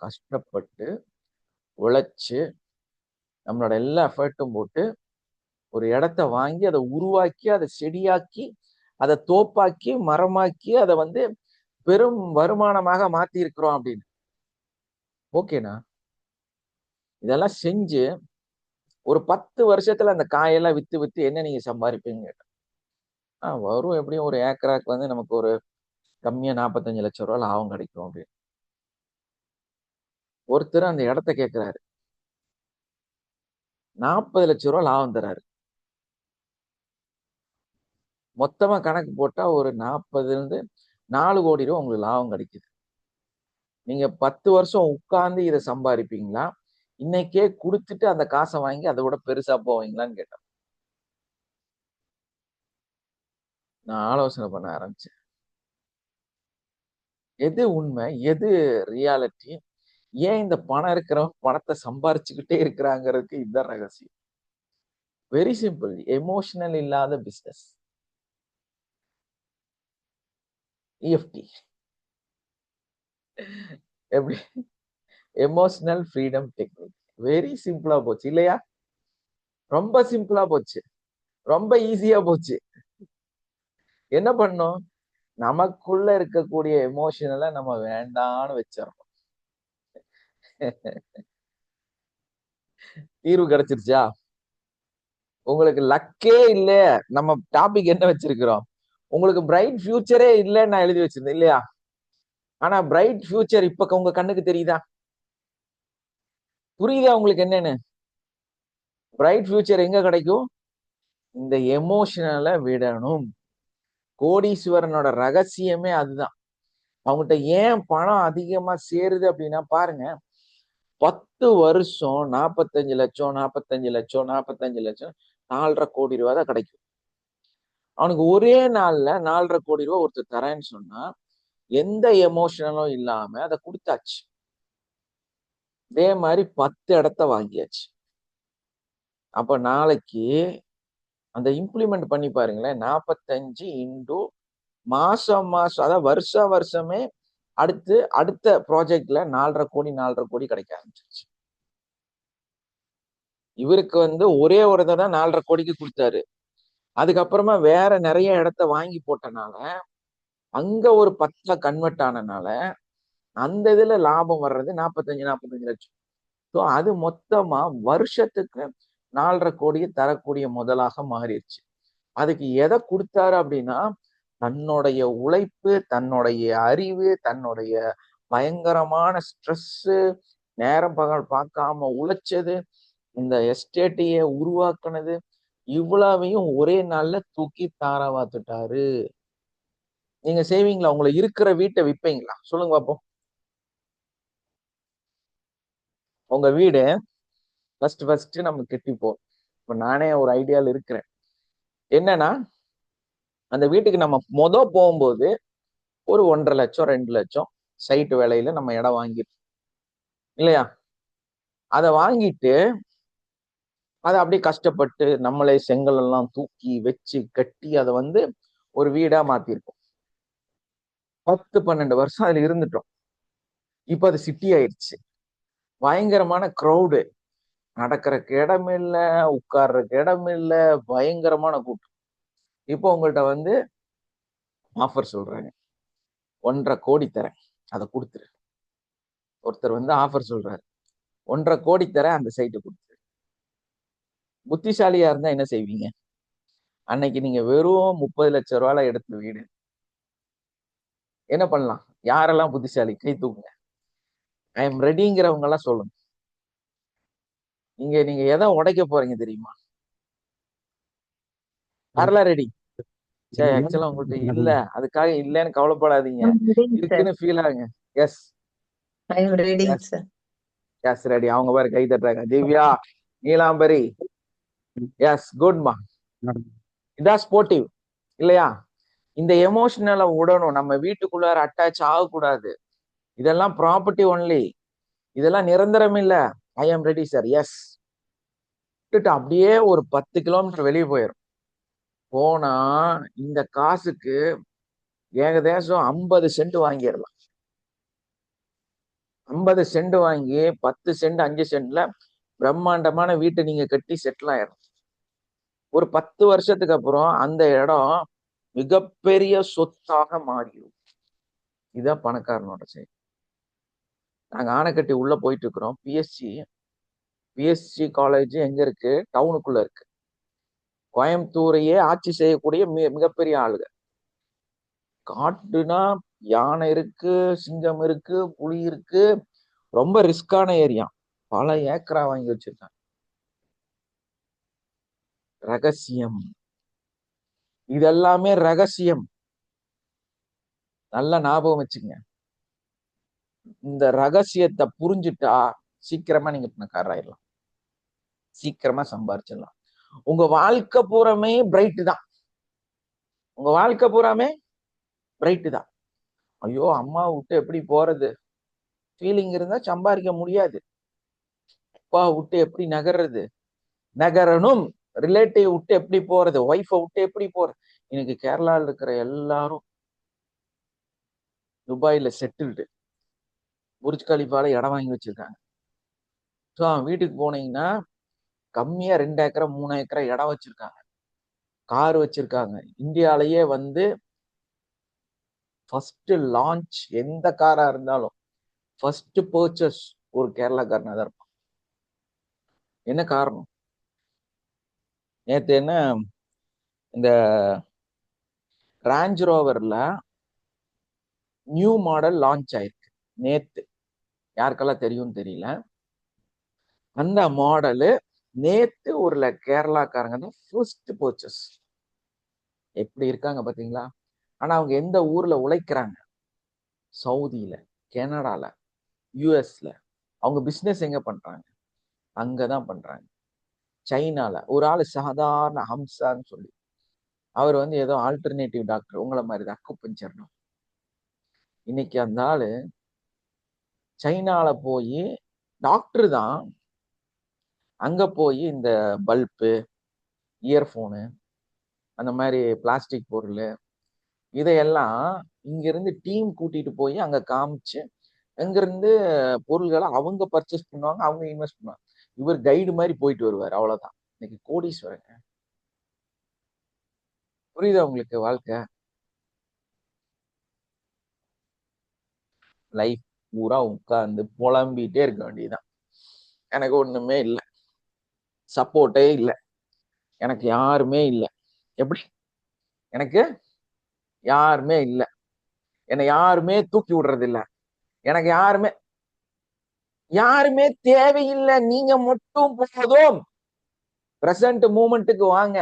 கஷ்டப்பட்டு உழைச்சு நம்மளோட எல்லா எஃபர்ட்டும் போட்டு ஒரு இடத்த வாங்கி அதை உருவாக்கி அதை செடியாக்கி அதை தோப்பாக்கி மரமாக்கி அதை வந்து பெரும் வருமானமாக மாத்தி இருக்கிறோம் அப்படின்னு. ஓகேண்ணா, இதெல்லாம் செஞ்சு ஒரு 10 வருஷத்துல அந்த காயெல்லாம் வித்து வித்து என்ன நீங்க சம்பாதிப்பீங்க கேட்டேன். வரும் எப்படியும் ஒரு ஏக்கராக்கு வந்து நமக்கு ஒரு கம்மியா 45 லட்சம் ரூபாய் லாபம் கிடைக்கும் அப்படின்னு. ஒருத்தர் அந்த இடத்த கேட்கிறாரு, 40 லட்சம் ரூபாய் லாபம் தராரு. மொத்தமா கணக்கு போட்டா ஒரு 40 இருந்து 4 கோடி ரூபாய் உங்களுக்கு லாபம் கிடைக்குது. நீங்க 10 வருஷம் உட்கார்ந்து இதை சம்பாதிப்பீங்களா, இன்னைக்கே கொடுத்துட்டு அந்த காசை வாங்கி அதை விட பெருசா போவீங்களான்னு கேட்டேன். நான் ஆலோசனை பண்ண ஆரம்பிச்சேன். எது உண்மை, எது ரியாலிட்டி, ஏன் இந்த பணம் இருக்கிறவன் பணத்தை சம்பாரிச்சுக்கிட்டே இருக்கிறாங்கிறதுக்கு இதுதான் ரகசியம். வெரி சிம்பிள், எமோஷனல் இல்லாத பிசினஸ். இஎஃப்டி எப்படி? Emotional freedom technique. வெரி சிம்பிளா போச்சு இல்லையா? ரொம்ப சிம்பிளா போச்சு, ரொம்ப ஈஸியா போச்சு. என்ன பண்ணோம், நமக்குள்ள இருக்கக்கூடிய எமோஷனலை நம்ம வேண்டான்னு வச்சிடறோம். தீர்வு கிடைச்சிருச்சா? உங்களுக்கு லக்கே இல்ல. நம்ம டாபிக் என்ன வச்சிருக்கிறோம், உங்களுக்கு பிரைட் ஃபியூச்சரே இல்லைன்னு நான் எழுதி வச்சிருந்தேன் இல்லையா? ஆனா பிரைட் ஃபியூச்சர் இப்ப உங்க கண்ணுக்கு தெரியுதா? புரியுதா உங்களுக்கு என்னன்னு? பிரைட் ஃபியூச்சர் எங்க கிடைக்கும்? இந்த எமோஷனலை விடணும். கோடீஸ்வரனோட ரகசியமே அதுதான். அவங்ககிட்ட ஏன் பணம் அதிகமா சேருது அப்படின்னா பாருங்க, 10 வருஷம் 45 லட்சம் 45 லட்சம் 45 லட்சம் 4.5 கோடி ரூபாய் தான் கிடைக்கும். அவனுக்கு ஒரே நாள்ல 4.5 கோடி ரூபாய் ஒருத்தர் தரேன்னு சொன்னா எந்த எமோஷனலும் இல்லாம அதை கொடுத்தாச்சு. இதே மாதிரி 10 இடத்த வாங்கியாச்சு. அப்ப நாளைக்கு அந்த இம்ப்ளிமெண்ட் பண்ணி பாருங்களேன். 45 இன்டு மாசம் மாசம், அதாவது வருஷமே அடுத்த ப்ராஜெக்ட்ல 4.5 கோடி கிடைக்க ஆரம்பிச்சிருச்சு. இவருக்கு வந்து ஒரே ஒரு தடவை 4.5 கோடிக்கு கொடுத்தாரு. அதுக்கப்புறமா வேற நிறைய இடத்த வாங்கி போட்டனால, அங்க ஒரு 10 கன்வெர்ட் ஆனனால அந்த இதுல லாபம் வர்றது 45 லட்சம். ஸோ அது மொத்தமா வருஷத்துக்கு 4.5 கோடியை தரக்கூடிய முதலாக மாறிடுச்சு. அதுக்கு எதை கொடுத்தாரு அப்படின்னா, தன்னுடைய உழைப்பு, தன்னுடைய அறிவு, தன்னுடைய பயங்கரமான ஸ்ட்ரெஸ், நேரம் பகல் பார்க்காம உழைச்சது, இந்த எஸ்டேட்டையே உருவாக்குனது, இவ்வளவையும் ஒரே நாள்ல தூக்கி தாராவாத்துட்டாரு. நீங்க செய்வீங்களா? உங்களை இருக்கிற வீட்டை விப்பீங்களா? சொல்லுங்க பாப்போம். உங்க வீடு ஃபர்ஸ்ட் நம்ம கெட்டிப்போம். இப்ப நானே ஒரு ஐடியால இருக்கிறேன். என்னன்னா, அந்த வீட்டுக்கு நம்ம போகும்போது ஒரு 1,50,000 2,00,000 சைட் வேலையில நம்ம இடம் வாங்கிருக்கோம் இல்லையா? அத வாங்கிட்டு அத அப்படியே கஷ்டப்பட்டு நம்மளே செங்கல் எல்லாம் தூக்கி வச்சு கட்டி அத வந்து ஒரு வீடா மாத்திருக்கோம். 10, 12 வருஷம் அதுல இருந்துட்டோம். இப்ப அது சிட்டி ஆயிருச்சு. பயங்கரமான கிரவுடு. நடக்கறக்கு இடம் இல்ல, உட்கார்றதுக்கு இடம் இல்ல, பயங்கரமான கூட்டம். இப்போ உங்கள்ட்ட வந்து ஆஃபர் சொல்றாங்க. 1,50,00,000 கோடி தரேன். அத குடுத்துரு. ஒருத்தர் வந்து ஆஃபர் சொல்றாரு. 1,50,00,000 கோடி தரேன் அந்த சைட்ட குடுத்துரு. புத்திசாலியா இருந்தா என்ன செய்வீங்க? அன்னைக்கு நீங்க வெறும் 30,00,000 எடுத்த வீடு. என்ன பண்ணலாம்? யாரெல்லாம் புத்திசாலி? கை தூக்குங்க. ஐ அம் ரெடிங்கிறவங்க எல்லாம் சொல்லுங்க. நீங்க எத உடைக்க போறீங்க தெரியுமா? யாரெல்லாம் ரெடி? ஆக்சுவலா உங்கள்ட்ட இல்ல. அதுக்காக இல்லன்னு கவலைப்படாதீங்க.
I'm reading, sir.
இருக்குன்னு ஃபீல் ஆகுங்க. Yes,
I am reading,
yes,
sir.
Yes ready. அவங்க பாரு கை தட்டுறாங்க. திவ்யா, நீலாம்பரி, எஸ் குட்மா. இதான் ஸ்போர்ட்டிவ் இல்லையா? இந்த எமோஷனலை விடணும். நம்ம வீட்டுக்குள்ளார அட்டாச் ஆகக்கூடாது. இதெல்லாம் ப்ராப்பர்ட்டி ஒன்லி. இதெல்லாம் நிரந்தரம் இல்ல. ஐ ஆம் ரெடி சார். எஸ். அப்படியே ஒரு 10 கிலோமீட்டர் வெளியே போயிடும். போனா இந்த காசுக்கு ஏகதேசம் 50 சென்ட் வாங்கிடலாம். 50 சென்ட் வாங்கி 10 சென்ட் 5 சென்ட்ல பிரம்மாண்டமான வீட்டை நீங்க கட்டி செட்டில் ஆயிடும். ஒரு 10 வருஷத்துக்கு அப்புறம் அந்த இடம் மிகப்பெரிய சொத்தாக மாறிடும். இதுதான் பணக்காரனோட செயல். நாங்க ஆனைக்கட்டி உள்ள போயிட்டு இருக்கிறோம். பிஎஸ்சி காலேஜ் எங்க இருக்கு? டவுனுக்குள்ள இருக்கு. கோயம்புத்தூரையே ஆட்சி செய்யக்கூடிய மிகப்பெரிய ஆளுங்க. காட்டுனா யானை இருக்கு, சிங்கம் இருக்கு, புலி இருக்கு. ரொம்ப ரிஸ்கான ஏரியா. பல ஏக்கரா வாங்கி வச்சிருக்காங்க. ரகசியம். இதெல்லாமே ரகசியம். நல்ல ஞாபகம் வச்சுங்க. இந்த ரகசியத்தை புரிஞ்சுட்டா சீக்கிரமா நீங்க பணக்காரராயிடலாம். சீக்கிரமா சம்பாரிச்சிடலாம். உங்க வாழ்க்கை பூராமே பிரைட் தான். உங்க வாழ்க்கை பூராமே பிரைட் தான். ஐயோ அம்மா விட்டு எப்படி போறது ஃபீலிங் இருந்தா சம்பாதிக்க முடியாது. அப்பா விட்டு எப்படி நகர்றது? நகரணும். ரிலேட்டிவ் விட்டு எப்படி போறது? ஒய்ஃபை விட்டு எப்படி போறது? எனக்கு கேரளாவில் இருக்கிற எல்லாரும் துபாயில செட்டில்டு. புர்ஜ் கலிஃபால இடம் வாங்கி வச்சிருக்காங்க. ஸோ வீட்டுக்கு போனீங்கன்னா கம்மியா 2 ஏக்கரா 3 ஏக்கரா இடம் வச்சிருக்காங்க. கார் வச்சிருக்காங்க. இந்தியாலேயே வந்து ஃபர்ஸ்ட் லான்ச் எந்த காரா இருந்தாலும் ஃபர்ஸ்ட் பர்ச்சேஸ் ஒரு கேரளாக்காரனா தான் இருப்பான். என்ன காரணம்? நேத்து என்ன இந்த ரேஞ்ச் ரோவர்ல நியூ மாடல் லான்ச் ஆயிருக்கு நேத்து. யாருக்கெல்லாம் தெரியும் தெரியல. அந்த மாடலு நேத்து ஒரு கேரளாக்காரங்க தான் ஃபர்ஸ்ட் பர்ச்சேஸ். எப்படி இருக்காங்க பாத்தீங்களா? ஆனா அவங்க எந்த ஊர்ல உழைக்கிறாங்க? சவுதியில, கனடால, யூஎஸ்ல. அவங்க பிசினஸ் எங்க பண்றாங்க? அங்கதான் பண்றாங்க. சைனால ஒரு ஆளு சாதாரண ஹம்சான்னு சொல்லி, அவர் வந்து ஏதோ ஆல்டர்னேட்டிவ் டாக்டர், உங்களை மாதிரி தான் அக்குபஞ்சர். இன்னைக்கு அந்த ஆளு சைனால போய் டாக்டர் தான், அங்க போய் இந்த பல்பு, இயர்போனு, அந்த மாதிரி பிளாஸ்டிக் பொருள் இதையெல்லாம் இங்க இருந்து டீம் கூட்டிட்டு போய் அங்க காமிச்சு அங்கிருந்து பொருள்களை அவங்க பர்ச்சேஸ் பண்ணுவாங்க, அவங்க இன்வெஸ்ட் பண்ணுவாங்க. இவர் கைடு மாதிரி போயிட்டு வருவார். அவ்வளவுதான். இன்னைக்கு கோடீஸ்வரங்க. புரியுதா உங்களுக்கு வாழ்க்கை? லைஃப் பூரா உட்கார்ந்து புலம்பிட்டே இருக்க வேண்டியதுதான். எனக்கு ஒண்ணுமே இல்லை, சப்போர்ட்டே இல்லை, எனக்கு யாருமே இல்லை. எப்படி? எனக்கு யாருமே இல்லை, என்னை யாருமே தூக்கி விடுறது இல்லை, எனக்கு யாருமே யாருமே தேவையில்லை, நீங்க மட்டும் போதும். பிரசன்ட் மூமெண்ட்டுக்கு வாங்க.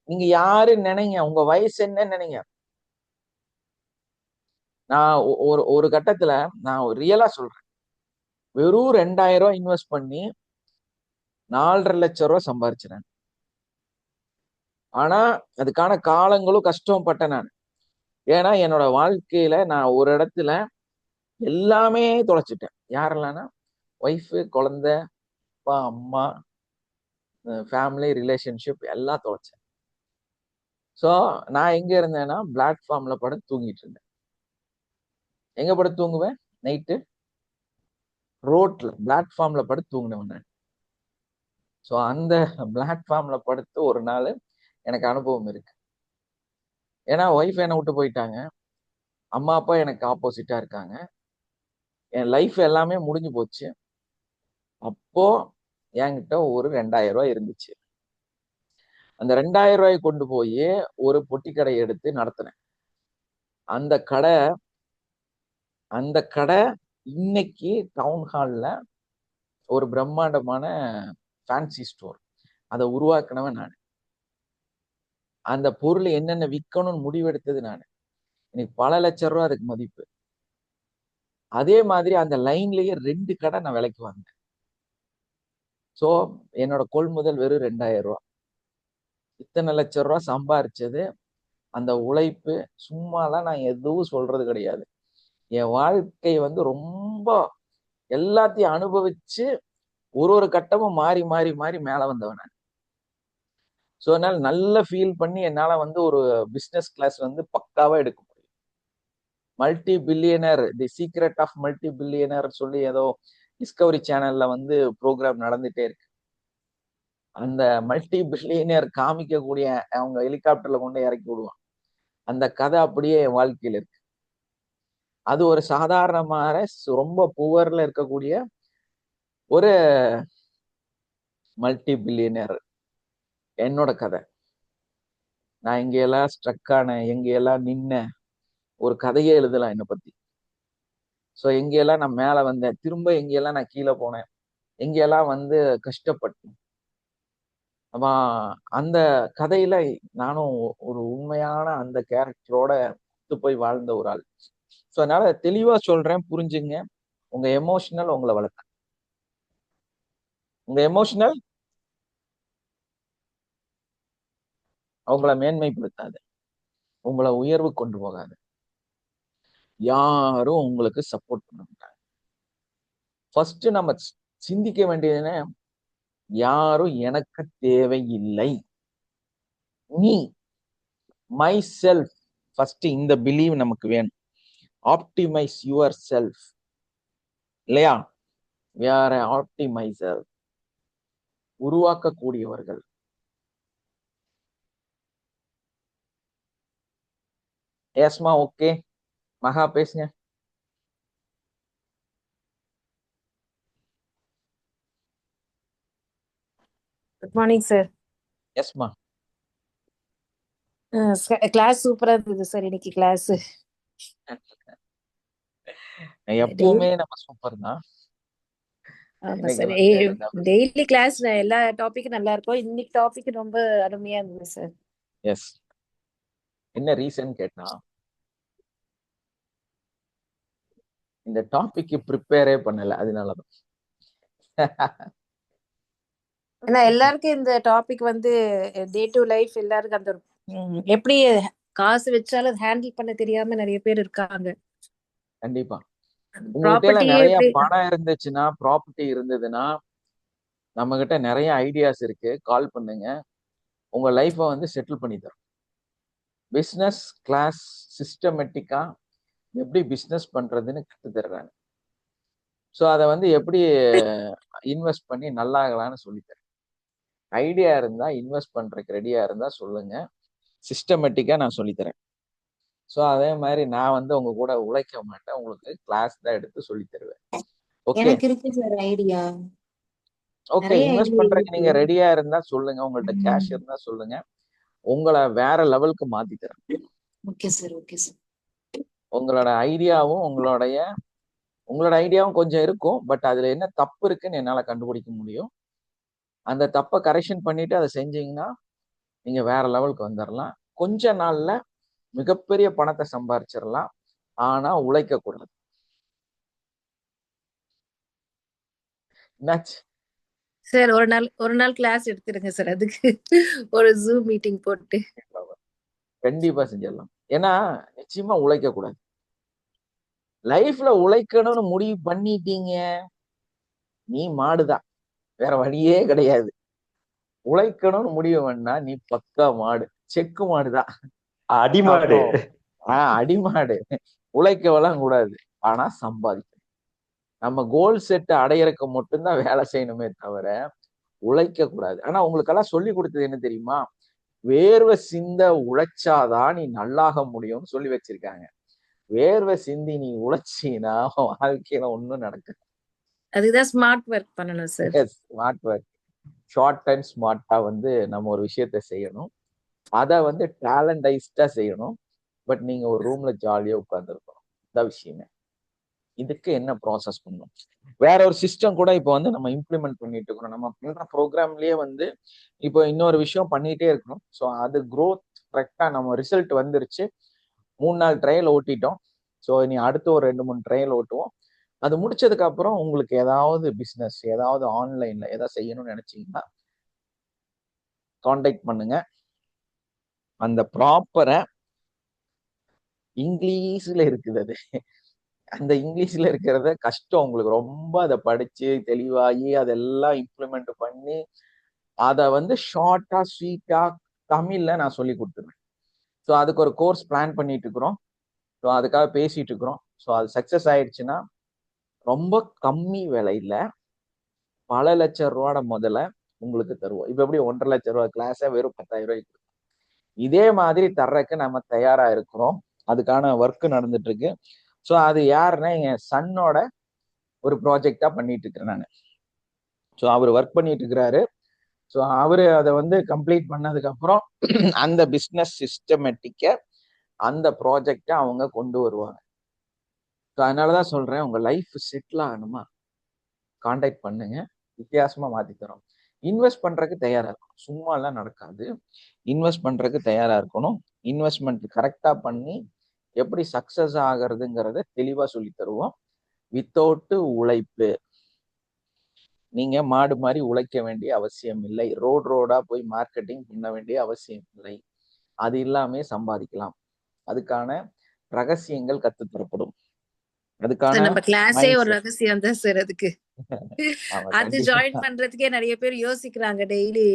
நீங்க யாரு நினைங்க, உங்க வயசு என்ன நினைங்க. நான் ஒரு ஒரு கட்டத்துல நான் ரியலா சொல்றேன், வெறும் 2000 ரூபாய் இன்வெஸ்ட் பண்ணி 4,50,000 ரூபாய் சம்பாரிச்சினேன். ஆனா அதுக்கான காலங்களும் கஷ்டப்பட்டேன் நான். ஏன்னா என்னோட வாழ்க்கையில நான் ஒரு இடத்துல எல்லாமே தொலைச்சிட்டேன். யாரெல்லாம்னா ஒய்ஃபு, குழந்தை, அப்பா, அம்மா, ஃபேமிலி, ரிலேஷன்ஷிப் எல்லாம் தொலைச்சேன். ஸோ நான் எங்க இருந்தேன்னா பிளாட்ஃபார்ம்ல படுத்து தூங்கிட்டு இருந்தேன். எங்க படுத்து தூங்குவேன்? நைட்டு ரோட்ல பிளாட்ஃபார்ம்ல படுத்து தூங்கினவன் நான். ஸோ அந்த பிளாட்ஃபார்ம்ல படுத்து ஒரு நாள் எனக்கு அனுபவம் இருக்கு. ஏன்னா ஒய்ஃப் என்னை விட்டு போயிட்டாங்க, அம்மா அப்பா எனக்கு ஆப்போசிட்டா இருக்காங்க, என் லைஃப் எல்லாமே முடிஞ்சு போச்சு. அப்போ என்கிட்ட ஒரு 2000 ரூபாய் இருந்துச்சு. அந்த 2000 ரூபாய் கொண்டு போய் ஒரு பொட்டி கடை எடுத்து நடத்தினேன். அந்த கடை அந்த கடை இன்னைக்கு டவுன் ஹால்ல ஒரு பிரம்மாண்டமான ஃபேன்சி ஸ்டோர். அதை உருவாக்குனவன் நான். அந்த பொருள் என்னென்ன விற்கணும்னு முடிவெடுத்தது நான். இன்னைக்கு பல லட்சம் ரூபாய் அதுக்கு மதிப்பு. அதே மாதிரி அந்த லைன்லயே 2 கடை நான் விலைக்கு வாங்கினேன். ஸோ என்னோட கொள்முதல் வெறும் 2000 ரூபாய். இத்தனை லட்சம் ரூபாய் சம்பாரிச்சது அந்த உழைப்பு. சும்மாலாம் நான் எதுவும் சொல்றது கிடையாது. என் வாழ்க்கை வந்து ரொம்ப எல்லாத்தையும் அனுபவிச்சு ஒரு கட்டமும் மாறி மாறி மாறி மேல வந்தவன் நான். ஸோ அதனால நல்ல ஃபீல் பண்ணி என்னால வந்து ஒரு பிசினஸ் கிளாஸ் வந்து பக்காவா எடுக்க முடியும். Multi billionaire, the secret of multi billionaire சொல்லி ஏதோ டிஸ்கவரி சேனல்ல வந்து ப்ரோக்ராம் நடந்துட்டே இருக்கு. அந்த மல்டி பில்லியனர் காமிக்கக்கூடிய அவங்க ஹெலிகாப்டர்ல கொண்டு இறக்கி விடுவான். அந்த கதை அப்படியே என் வாழ்க்கையில இருக்கு. அது ஒரு சாதாரணமான ரொம்ப புவர்ல இருக்கக்கூடிய ஒரு மல்டி பில்லியனர் என்னோட கதை. நான் எங்கெல்லாம் ஸ்ட்ரக் ஆனேன், எங்கெல்லாம் நின்னேன், ஒரு கதையே எழுதலாம் என்னை பத்தி. ஸோ எங்கெல்லாம் நான் மேல வந்தேன், திரும்ப எங்கெல்லாம் நான் கீழே போனேன், எங்கெல்லாம் வந்து கஷ்டப்பட்டேன். அப்ப அந்த கதையில நானும் ஒரு உண்மையான அந்த கேரக்டரோட போய் வாழ்ந்த ஒரு ஆள். ஸோ அதனால தெளிவா சொல்றேன், புரிஞ்சுங்க. உங்க எமோஷனல் உங்களை வளர்க்க. உங்க எமோஷனல் உங்களை மேன்மைப்படுத்தாது, உங்களை உயர்வு கொண்டு போகாது. யாரும் உங்களுக்கு சப்போர்ட் பண்ண மாட்டாங்க. ஃபர்ஸ்ட் நம்ம சிந்திக்க வேண்டியதுன்னா, யாரும் எனக்கு தேவையில்லை, நீ, மை செல்ஃப். ஃபர்ஸ்ட் இந்த பிலீவ் நமக்கு வேணும். ஆப்டிமைஸ் யுவர் செல்ஃப், இல்லையா? we are an optimizer, உருவாக்கக்கூடியவர்கள். ஏஸ்மா ஓகே, மகா பேசுங்க.
Good morning sir.
எஸ்மா.
கிளாஸ் சூப்பரா இருந்தது சார் இன்னைக்கு கிளாஸ்.
எப்பவுமே நம்ம சூப்பர் தான்.
ஆமா சார், டெய்லி கிளாஸ் எல்லா டாபிக்கும் நல்லா இருக்கும். இன்னைக்கு டாபிக் ரொம்ப அருமையா இருந்தது சார்.
எஸ். என்ன ரீசன் கேட்டா, இந்த டாபிக் ப்ரிப்பேரே பண்ணல, அதனாலதான்.
ஏன்னா எல்லாருக்கும் இந்த டாபிக் வந்து டே டு லைஃப் எல்லாருக்கும் அந்த எப்படி காசு வச்சாலும் ஹேண்டில் பண்ண தெரியாம நிறைய பேர் இருக்காங்க.
கண்டிப்பா. உங்ககிட்ட நிறைய பணம் இருந்துச்சுன்னா, ப்ராப்பர்ட்டி இருந்ததுன்னா, நம்ம கிட்ட நிறைய ஐடியாஸ் இருக்கு, கால் பண்ணுங்க, உங்க லைஃப வந்து செட்டில் பண்ணி தரும். பிசினஸ் கிளாஸ் சிஸ்டமேட்டிக்கா எப்படி பிசினஸ் பண்றதுன்னு கத்து தர்றாங்க. ஸோ அதை வந்து எப்படி இன்வெஸ்ட் பண்ணி நல்லாகலான்னு சொல்லித்தரேன். ஐடியா இருந்தா இன்வெஸ்ட் பண்றதுக்கு ரெடியா இருந்தா சொல்லுங்க, சிஸ்டமேட்டிக்கா நான் சொல்லித்தரேன். ஸோ அதே மாதிரி நான் வந்து உங்க கூட உழைக்க மாட்டேன், உங்களுக்கு கிளாஸ் தான் எடுத்து சொல்லி தருவேன். ஓகே,
எனக்கு இருக்கு சார் ஐடியா.
ஓகே. இன்வெஸ்ட் பண்றதுக்கு நீங்க ரெடியா இருந்தா சொல்லுங்க, உங்கள்ட்ட கேஷ் இருந்தா சொல்லுங்க, உங்களை வேற லெவலுக்கு மாத்தி தரேன்.
Okay sir, okay sir.
உங்களோட ஐடியாவும் கொஞ்சம் இருக்கும், பட் அதுல என்ன தப்பு இருக்குன்னு என்னால கண்டுபிடிக்க முடியும். அந்த தப்பை கரெக்ஷன் பண்ணிட்டு அதை செஞ்சீங்கன்னா நீங்க வேற லெவலுக்கு வந்துடலாம். கொஞ்ச நாள்ல மிகப்பெரிய பணத்தை சம்பாரிச்சிடலாம். ஆனா உழைக்க கூடாது. என்னாச்சு?
சார் ஒரு நாள் கிளாஸ் எடுத்துருங்க சார். அதுக்கு ஒரு ஜூம் மீட்டிங் போட்டு.
கண்டிப்பா செஞ்சிடலாம். ஏன்னா நிச்சயமா உழைக்க கூடாது. லைஃப்ல உழைக்கணும்னு முடிவு பண்ணிட்டீங்க, நீ மாடுதான். வேற வழியே கிடையாது. உழைக்கணும்னு முடிவு பண்ணா நீ பக்கா மாடு. செக்கு மாடுதான்.
அடிமாடு.
அப்போ அடிமாடு. உழைக்கவெல்லாம் கூடாது. ஆனா சம்பாதிக்கணும். நம்ம கோல் செட் அடையறக்கு மட்டும்தான் வேலை செய்யணுமே தவிர உழைக்க கூடாது. ஆனா உங்களுக்கெல்லாம் சொல்லி கொடுத்தது என்ன தெரியுமா? வேர்வை சிந்த உழைச்சாதான் நீ நல்லாக முடியும்னு சொல்லி வச்சிருக்காங்க. வேர்வை சிந்தி நீ உழைச்சீனா வாழ்க்கையில ஒண்ணும் நடக்காது.
அதுதான் ஸ்மார்ட் ஒர்க் பண்ணணும் sir.
Smart work, short and ஸ்மார்ட்டா வந்து நம்ம ஒரு விஷயத்த செய்யணும். அதை வந்து டேலண்டைஸ்டா செய்யணும். பட் நீங்க ஒரு ரூம்ல ஜாலியா உட்கார்ந்துருக்கணும். இதான் விஷயமே. இதுக்கு என்ன ப்ராசஸ் பண்ணணும்? வேற ஒரு சிஸ்டம் கூட இப்போ வந்து நம்ம இம்ப்ளிமெண்ட் பண்ணிட்டு இருக்கிறோம். நம்ம பண்ற ப்ரோக்ராம்லயே வந்து இப்போ இன்னொரு விஷயம் பண்ணிட்டே இருக்கணும். ஸோ அது growth கரெக்டா நம்ம ரிசல்ட் வந்துருச்சு. 3-4 ட்ரையல் ஓட்டிட்டோம். ஸோ இனி அடுத்து ஒரு 2-3 ட்ரையல் ஓட்டுவோம். அது முடிச்சதுக்கு அப்புறம் உங்களுக்கு ஏதாவது பிசினஸ், ஏதாவது ஆன்லைன்ல ஏதாவது செய்யணும்னு நினைச்சீங்கன்னா காண்டாக்ட் பண்ணுங்க. அந்த ப்ராப்பரா இங்கிலீஷ்ல இருக்குது அது. அந்த இங்கிலீஷ்ல இருக்கிறத கஷ்டம் உங்களுக்கு ரொம்ப. அதை படிச்சு தெளிவாகி அதெல்லாம் இம்ப்ளிமெண்ட் பண்ணி அதை வந்து ஷார்ட்டா ஸ்வீட்டா தமிழ்ல நான் சொல்லி கொடுத்துருவேன். ஸோ அதுக்கு ஒரு கோர்ஸ் பிளான் பண்ணிட்டு இருக்கிறோம். ஸோ அதுக்காக பேசிட்டு இருக்கிறோம். ஸோ அது சக்சஸ் ஆயிடுச்சுன்னா ரொம்ப கம்மி விலையில பல லட்சம் ரூபாயோட முதல்ல உங்களுக்கு தருவோம். இப்ப எப்படி 1.5 லட்சம் ரூபாய் கிளாஸ வெறும் 10,000 ரூபாய்க்கு. இதே மாதிரி தர்றதுக்கு நம்ம தயாரா இருக்கிறோம். அதுக்கான ஒர்க் நடந்துட்டு இருக்கு. ஸோ அது யாருன்னா என் சன்னோட ஒரு ப்ராஜெக்டா பண்ணிட்டு இருக்கிறேன் நான். ஸோ அவர் ஒர்க் பண்ணிட்டு இருக்கிறாரு. ஸோ அவரு அதை வந்து கம்ப்ளீட் பண்ணதுக்கு அப்புறம் அந்த பிசினஸ் சிஸ்டமேட்டிக்க அந்த ப்ராஜெக்டை அவங்க கொண்டு வருவாங்க. ஸோ அதனாலதான் சொல்றேன், உங்க லைஃப் செட்டில் ஆகணுமா கான்டாக்ட் பண்ணுங்க. வித்தியாசமா மாத்தி தரோம். இன்வெஸ்ட் பண்றதுக்கு தயாரா இருக்கணும். சும்மா எல்லாம் நடக்காது. இன்வெஸ்ட் பண்றதுக்கு தயாரா இருக்கணும். இன்வெஸ்ட்மெண்ட் கரெக்டா பண்ணி எப்படி சக்சஸ் ஆகிறதுங்கிறத தெளிவா சொல்லி தருவோம். வித்தவுட் உழைப்பு நீங்க மாடு மாதிரி உழைக்க வேண்டிய அவசியம் இல்லை. ரோடா போய் மார்க்கெட்டிங் பண்ண வேண்டிய அவசியம் இல்லை. அது இல்லாம சம்பாதிக்கலாம். அதுக்கான ரகசியங்கள் கத்துத்தரப்படும். அதுக்கான
நம்ம கிளாஸே
மைண்ட்
ஒரு
செட்.
ரகசியம் தான் சார் அதுக்கு.
ஆமா
அது
கண்டிப்பா.
ஜாயின் பண்றதுக்கே நிறைய பேர் யோசிக்கிறாங்க. டெய்லி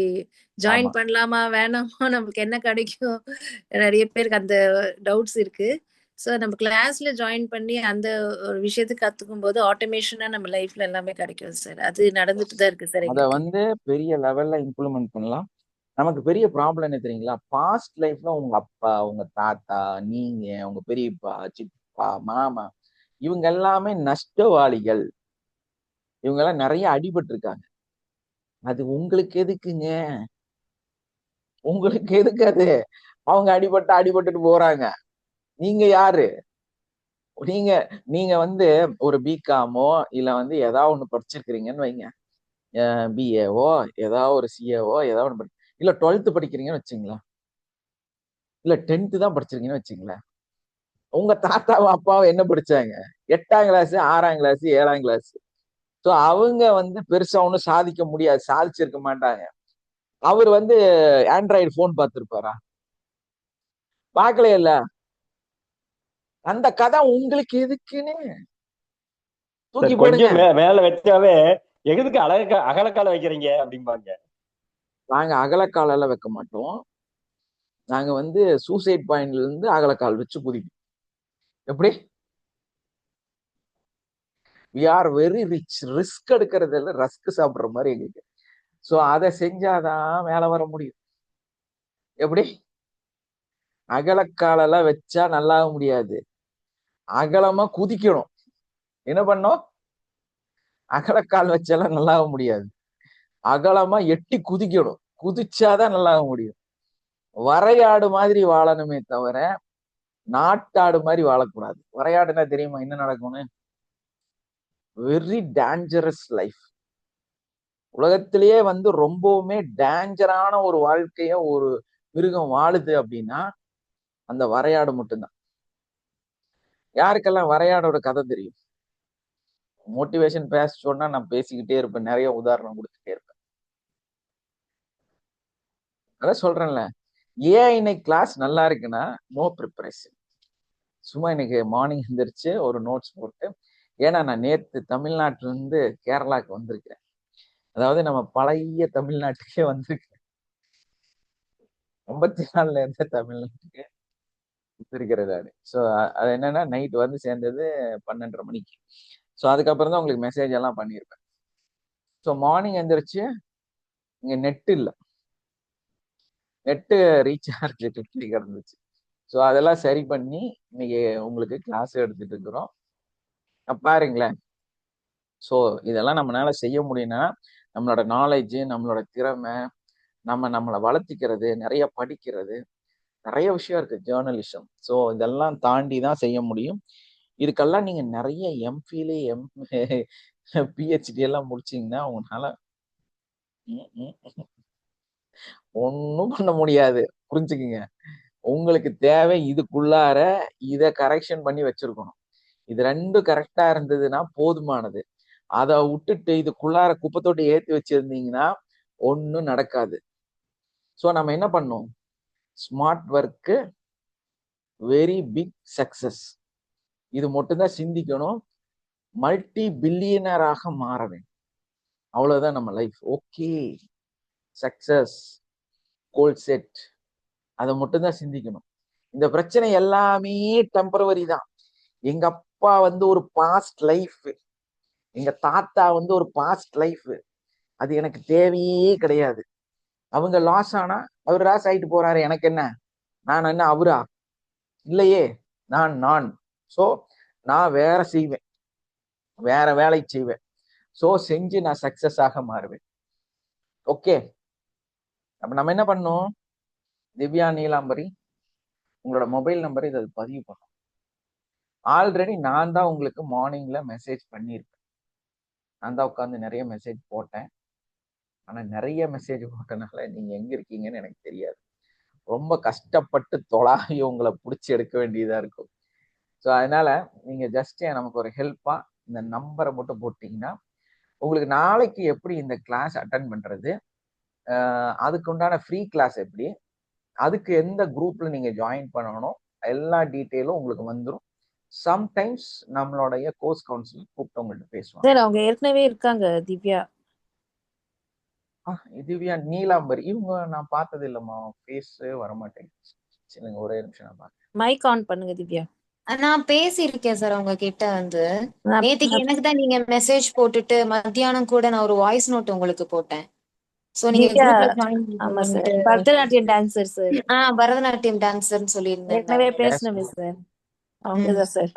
ஜாயின்
ஆமா
பண்ணலாமா வேணாமா, நம்மளுக்கு என்ன கிடைக்கும், நிறைய பேருக்கு அந்த டவுட்ஸ் இருக்கு. ஸோ நம்ம கிளாஸ்ல ஜாயின் பண்ணி அந்த ஒரு விஷயத்தை கத்துக்கும் போது ஆட்டோமேஷனா நம்ம லைஃப்ல எல்லாமே கிடைக்கும் சார். அது நடந்துட்டு தான் இருக்கு சார்
அத
எங்களுக்கு.
வந்து பெரிய லெவல்ல இம்ப்ளிமெண்ட் பண்ணலாம். நமக்கு பெரிய ப்ராப்ளம் என்ன தெரியுங்களா? பாஸ்ட் லைஃப்ல உங்க அப்பா, உங்க தாத்தா, நீங்க, உங்க பெரியப்பா, சித்தப்பா, மாமா இவங்க எல்லாமே நஷ்டவாளிகள். இவங்க எல்லாம் நிறைய அடிபட்டு இருக்காங்க. அது உங்களுக்கு எதுக்குங்க? உங்களுக்கு எதுக்கு அது? அவங்க அடிபட்டுட்டு போறாங்க. நீங்க யாரு? நீங்க நீங்க வந்து ஒரு பிகாமோ இல்ல வந்து ஏதாவது ஒண்ணு படிச்சிருக்கிறீங்கன்னு வைங்க. பிஏவோ ஏதாவது ஒரு சிஏவோ ஏதாவது ஒண்ணு இல்ல 12th படிக்கிறீங்கன்னு வச்சுங்களேன். இல்ல 10th தான் படிச்சிருக்கீங்கன்னு வச்சுங்களேன். உங்க தாத்தாவும் அப்பாவும் என்ன படிச்சாங்க? 8ஆம் கிளாஸ், 6ஆம் கிளாஸ், 7ஆம் கிளாஸ். ஸோ அவங்க வந்து பெருசா ஒன்றும் சாதிக்க முடியாது. சாதிச்சிருக்க மாட்டாங்க. அவர் வந்து ஆண்ட்ராய்டு போன் பார்த்திருப்பாரா? பார்க்கலையே இல்ல. அந்த கதை உங்களுக்கு எதுக்குன்னு தூக்கி போடுங்க.
கொஞ்சம் மேல வச்சாவே எதுக்கு அகலக்கால வைக்கிறீங்க அப்படிம்பாங்க.
நாங்க அகலக்கால எல்லாம் வைக்க மாட்டோம். நாங்க வந்து சூசைட் பாயிண்ட்ல இருந்து அகலக்கால் வச்சு குதிப்போம். எப்படி? We are very rich. Risk எடுக்கிறது இல்லை, ரஸ்க் சாப்பிடுற மாதிரி எங்களுக்கு. ஸோ அதை செஞ்சாதான் மேல வர முடியும். எப்படி? அகலக்காலெல்லாம் வச்சா நல்லா முடியாது. அகலமா குதிக்கணும். என்ன பண்ணோம்? அகலக்கால் வச்சாலாம் நல்லா முடியாது. அகலமா எட்டி குதிக்கணும். குதிச்சாதான் நல்லா முடியும். வரையாடு மாதிரி வாழணுமே தவிர நாட்டாடு மாதிரி வாழக்கூடாது. வரையாடுனா தெரியுமா என்ன நடக்கும்னு? Very dangerous life. உலகத்திலேயே வந்து ரொம்பவுமே டேஞ்சரான ஒரு வாழ்க்கைய ஒரு மிருகம் வாழுது அப்படின்னா அந்த வரையாடு மட்டும்தான். யாருக்கெல்லாம் வரையாடோட கதை தெரியும்? மோட்டிவேஷன் பேச சொன்னா நான் பேசிக்கிட்டே இருப்பேன், நிறைய உதாரணம் கொடுத்துட்டே இருப்பேன். அதான் சொல்றேன்ல, ஏன் இன்னைக்கு கிளாஸ் நல்லா இருக்குன்னா நோ ப்ரிப்பரேஷன். சும்மா இன்னைக்கு மார்னிங் எந்திரிச்சு ஒரு நோட்ஸ் போட்டு, ஏன்னா நான் நேத்து தமிழ்நாட்டுல இருந்து கேரளாக்கு வந்திருக்கிறேன். அதாவது நம்ம பழைய தமிழ்நாட்டுக்கே வந்திருக்கேன். 54ல இருந்த தமிழ்நாட்டுக்கு வந்திருக்கிறது அது. ஸோ அது என்னன்னா நைட் வந்து சேர்ந்தது 12:30 மணிக்கு. ஸோ அதுக்கப்புறம் தான் உங்களுக்கு மெசேஜ் எல்லாம் பண்ணியிருப்பேன். ஸோ மார்னிங் எந்திரிச்சு இங்க நெட் இல்ல, நெட்டு ரீசார்ஜ் கிடந்துச்சு. ஸோ அதெல்லாம் சரி பண்ணி இன்னைக்கு உங்களுக்கு கிளாஸ் எடுத்துட்டு இருக்கிறோம். பாருங்களேன். ஸோ இதெல்லாம் நம்மளால செய்ய முடியும்னா நம்மளோட நாலேஜ், நம்மளோட திறமை, நம்மளை வளர்த்திக்கிறது, நிறைய படிக்கிறது, நிறைய விஷயம் இருக்கு. ஜேர்னலிசம். ஸோ இதெல்லாம் தாண்டி தான் செய்ய முடியும். இதுக்கெல்லாம் நீங்க நிறைய எம்ஃபில், பிஹெச்டி எல்லாம் முடிச்சீங்கன்னா உங்களால ஒன்றும் பண்ண முடியாது. புரிஞ்சுக்குங்க. உங்களுக்கு தேவை இதுக்குள்ளார இதை கரெக்ஷன் பண்ணி வச்சிருக்கணும். இது ரெண்டும் கரெக்டா இருந்ததுன்னா போதுமானது. அதை விட்டுட்டு இதுக்குள்ளார குப்பை தொட்டி ஏற்றி வச்சிருந்தீங்கன்னா ஒன்றும் நடக்காது. ஸோ நம்ம என்ன பண்ணோம்? Smart work, very big success, இது மட்டும்தான் சிந்திக்கணும். மல்டி பில்லியனராக மாற வேண்டும். அவ்வளவுதான் நம்ம life. Okay, success, goal set, அதை மட்டும்தான் சிந்திக்கணும். இந்த பிரச்சனை எல்லாமே டெம்பரவரி தான். எங்க அப்பா வந்து ஒரு பாஸ்ட் லைஃப், எங்க தாத்தா வந்து ஒரு பாஸ்ட் லைஃப், அது எனக்கு தேவையே கிடையாது. அவங்க லாஸ் ஆனா அவர் லாஸ் ஆயிட்டு போறாரு, எனக்கு என்ன? நான் என்ன அவரா? இல்லையே. நான் சோ நான் வேற செய்வேன், வேற வேலை செய்வேன். சோ செஞ்சு நான் சக்சஸ் ஆக மாறுவேன். ஓகே, அப்ப நம்ம என்ன பண்ணோம்? திவ்யா நீலாம்பரி, உங்களோட மொபைல் நம்பரை இதை பதிவு பண்ணும். ஆல்ரெடி நான் தான் உங்களுக்கு மார்னிங்ல மெசேஜ் பண்ணியிருப்பேன். நான் தான் உட்காந்து நிறைய மெசேஜ் போட்டேன். ஆனா நிறைய மெசேஜ் போட்டனால நீங்க எங்க இருக்கீங்கன்னு எனக்கு தெரியாது. ரொம்ப கஷ்டப்பட்டு தொலாவி உங்களை பிடிச்சி எடுக்க வேண்டியதா இருக்கும். ஸோ அதனால நீங்க ஜஸ்ட் நமக்கு ஒரு ஹெல்ப்பா இந்த நம்பரை மட்டும் போட்டீங்கன்னா உங்களுக்கு நாளைக்கு எப்படி இந்த கிளாஸ் அட்டன் பண்றது, அதுக்கு உண்டான ஃப்ரீ கிளாஸ் எப்படி, அதுக்கு எந்த குரூப்ல நீங்க ஜாயின் பண்ணணும், எல்லா டீட்டெயிலும் உங்களுக்கு வந்துடும். சம்டைம்ஸ் நம்மளுடைய கோர்ஸ் கவுன்சிலர் கூப்பிட்டு உங்கள்கிட்ட பேசுவாங்க.
சார் அவங்க ஏற்கனவே இருக்காங்க திவ்யா.
திவ்யா நீலாம்பரி இவங்க நான் பார்த்தது இல்லம்மா, ஃபேஸ் வரமாட்டேங்குது. சரிங்க, ஒரே நிமிஷம் நான் பார்க்கறேன்.
மைக் ஆன் பண்ணுங்க திவ்யா.
நான் பேசியிருக்கேன் சார் அவங்க கிட்ட வந்து.
நான்
நேத்திக்கு எனக்கு தான் நீங்க மெசேஜ் போட்டுட்டு மத்தியானம் கூட நான் ஒரு வாய்ஸ் நோட் உங்களுக்கு போட்டேன். சோ நீங்க
திவ்யா,
குரூப்ல ஜாயின்
ஆமா சார்,
பண்ணிட்டு
பரதநாட்டியம் டான்சர் சார்.
பரதநாட்டியம் டான்சர்னு சொல்லியிருந்தேன்.
ஏற்கனவே
Yes,
பேசணுமே
ma'am.
சார். அவங்கதான் சார்.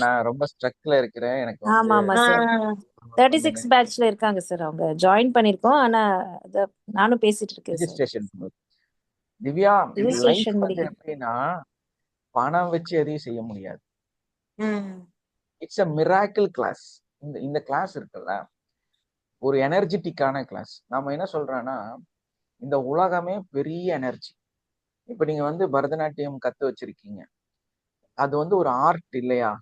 நான் ரொம்ப ஸ்ட்ரக்ல இருக்கிறேன். எனக்கு வந்து
ஆமா ஆமா சார். 36 பேட்ச்ல இருக்காங்க சார். அவங்க ஜாயின் பண்ணிருக்கோம். ஆனா நானும் பேசிட்டு இருக்கேன் sir.
Registration. Divya, life
Registration
வந்து
முடியும்.
எப்படின்னா பணம் வச்சு எதையும் செய்ய முடியாது.
ம்.
It's a miracle class. இந்த கிளாஸ் இருக்குல்ல, ஒரு எனர்ஜெட்டிக்கான கிளாஸ். நாம என்ன சொல்றோம்னா இந்த உலகமே பெரிய எனர்ஜி. இப்ப நீங்க வந்து பரதநாட்டியம் கத்து வச்சிருக்கீங்க, அது வந்து ஒரு ஆர்ட் இல்லையா?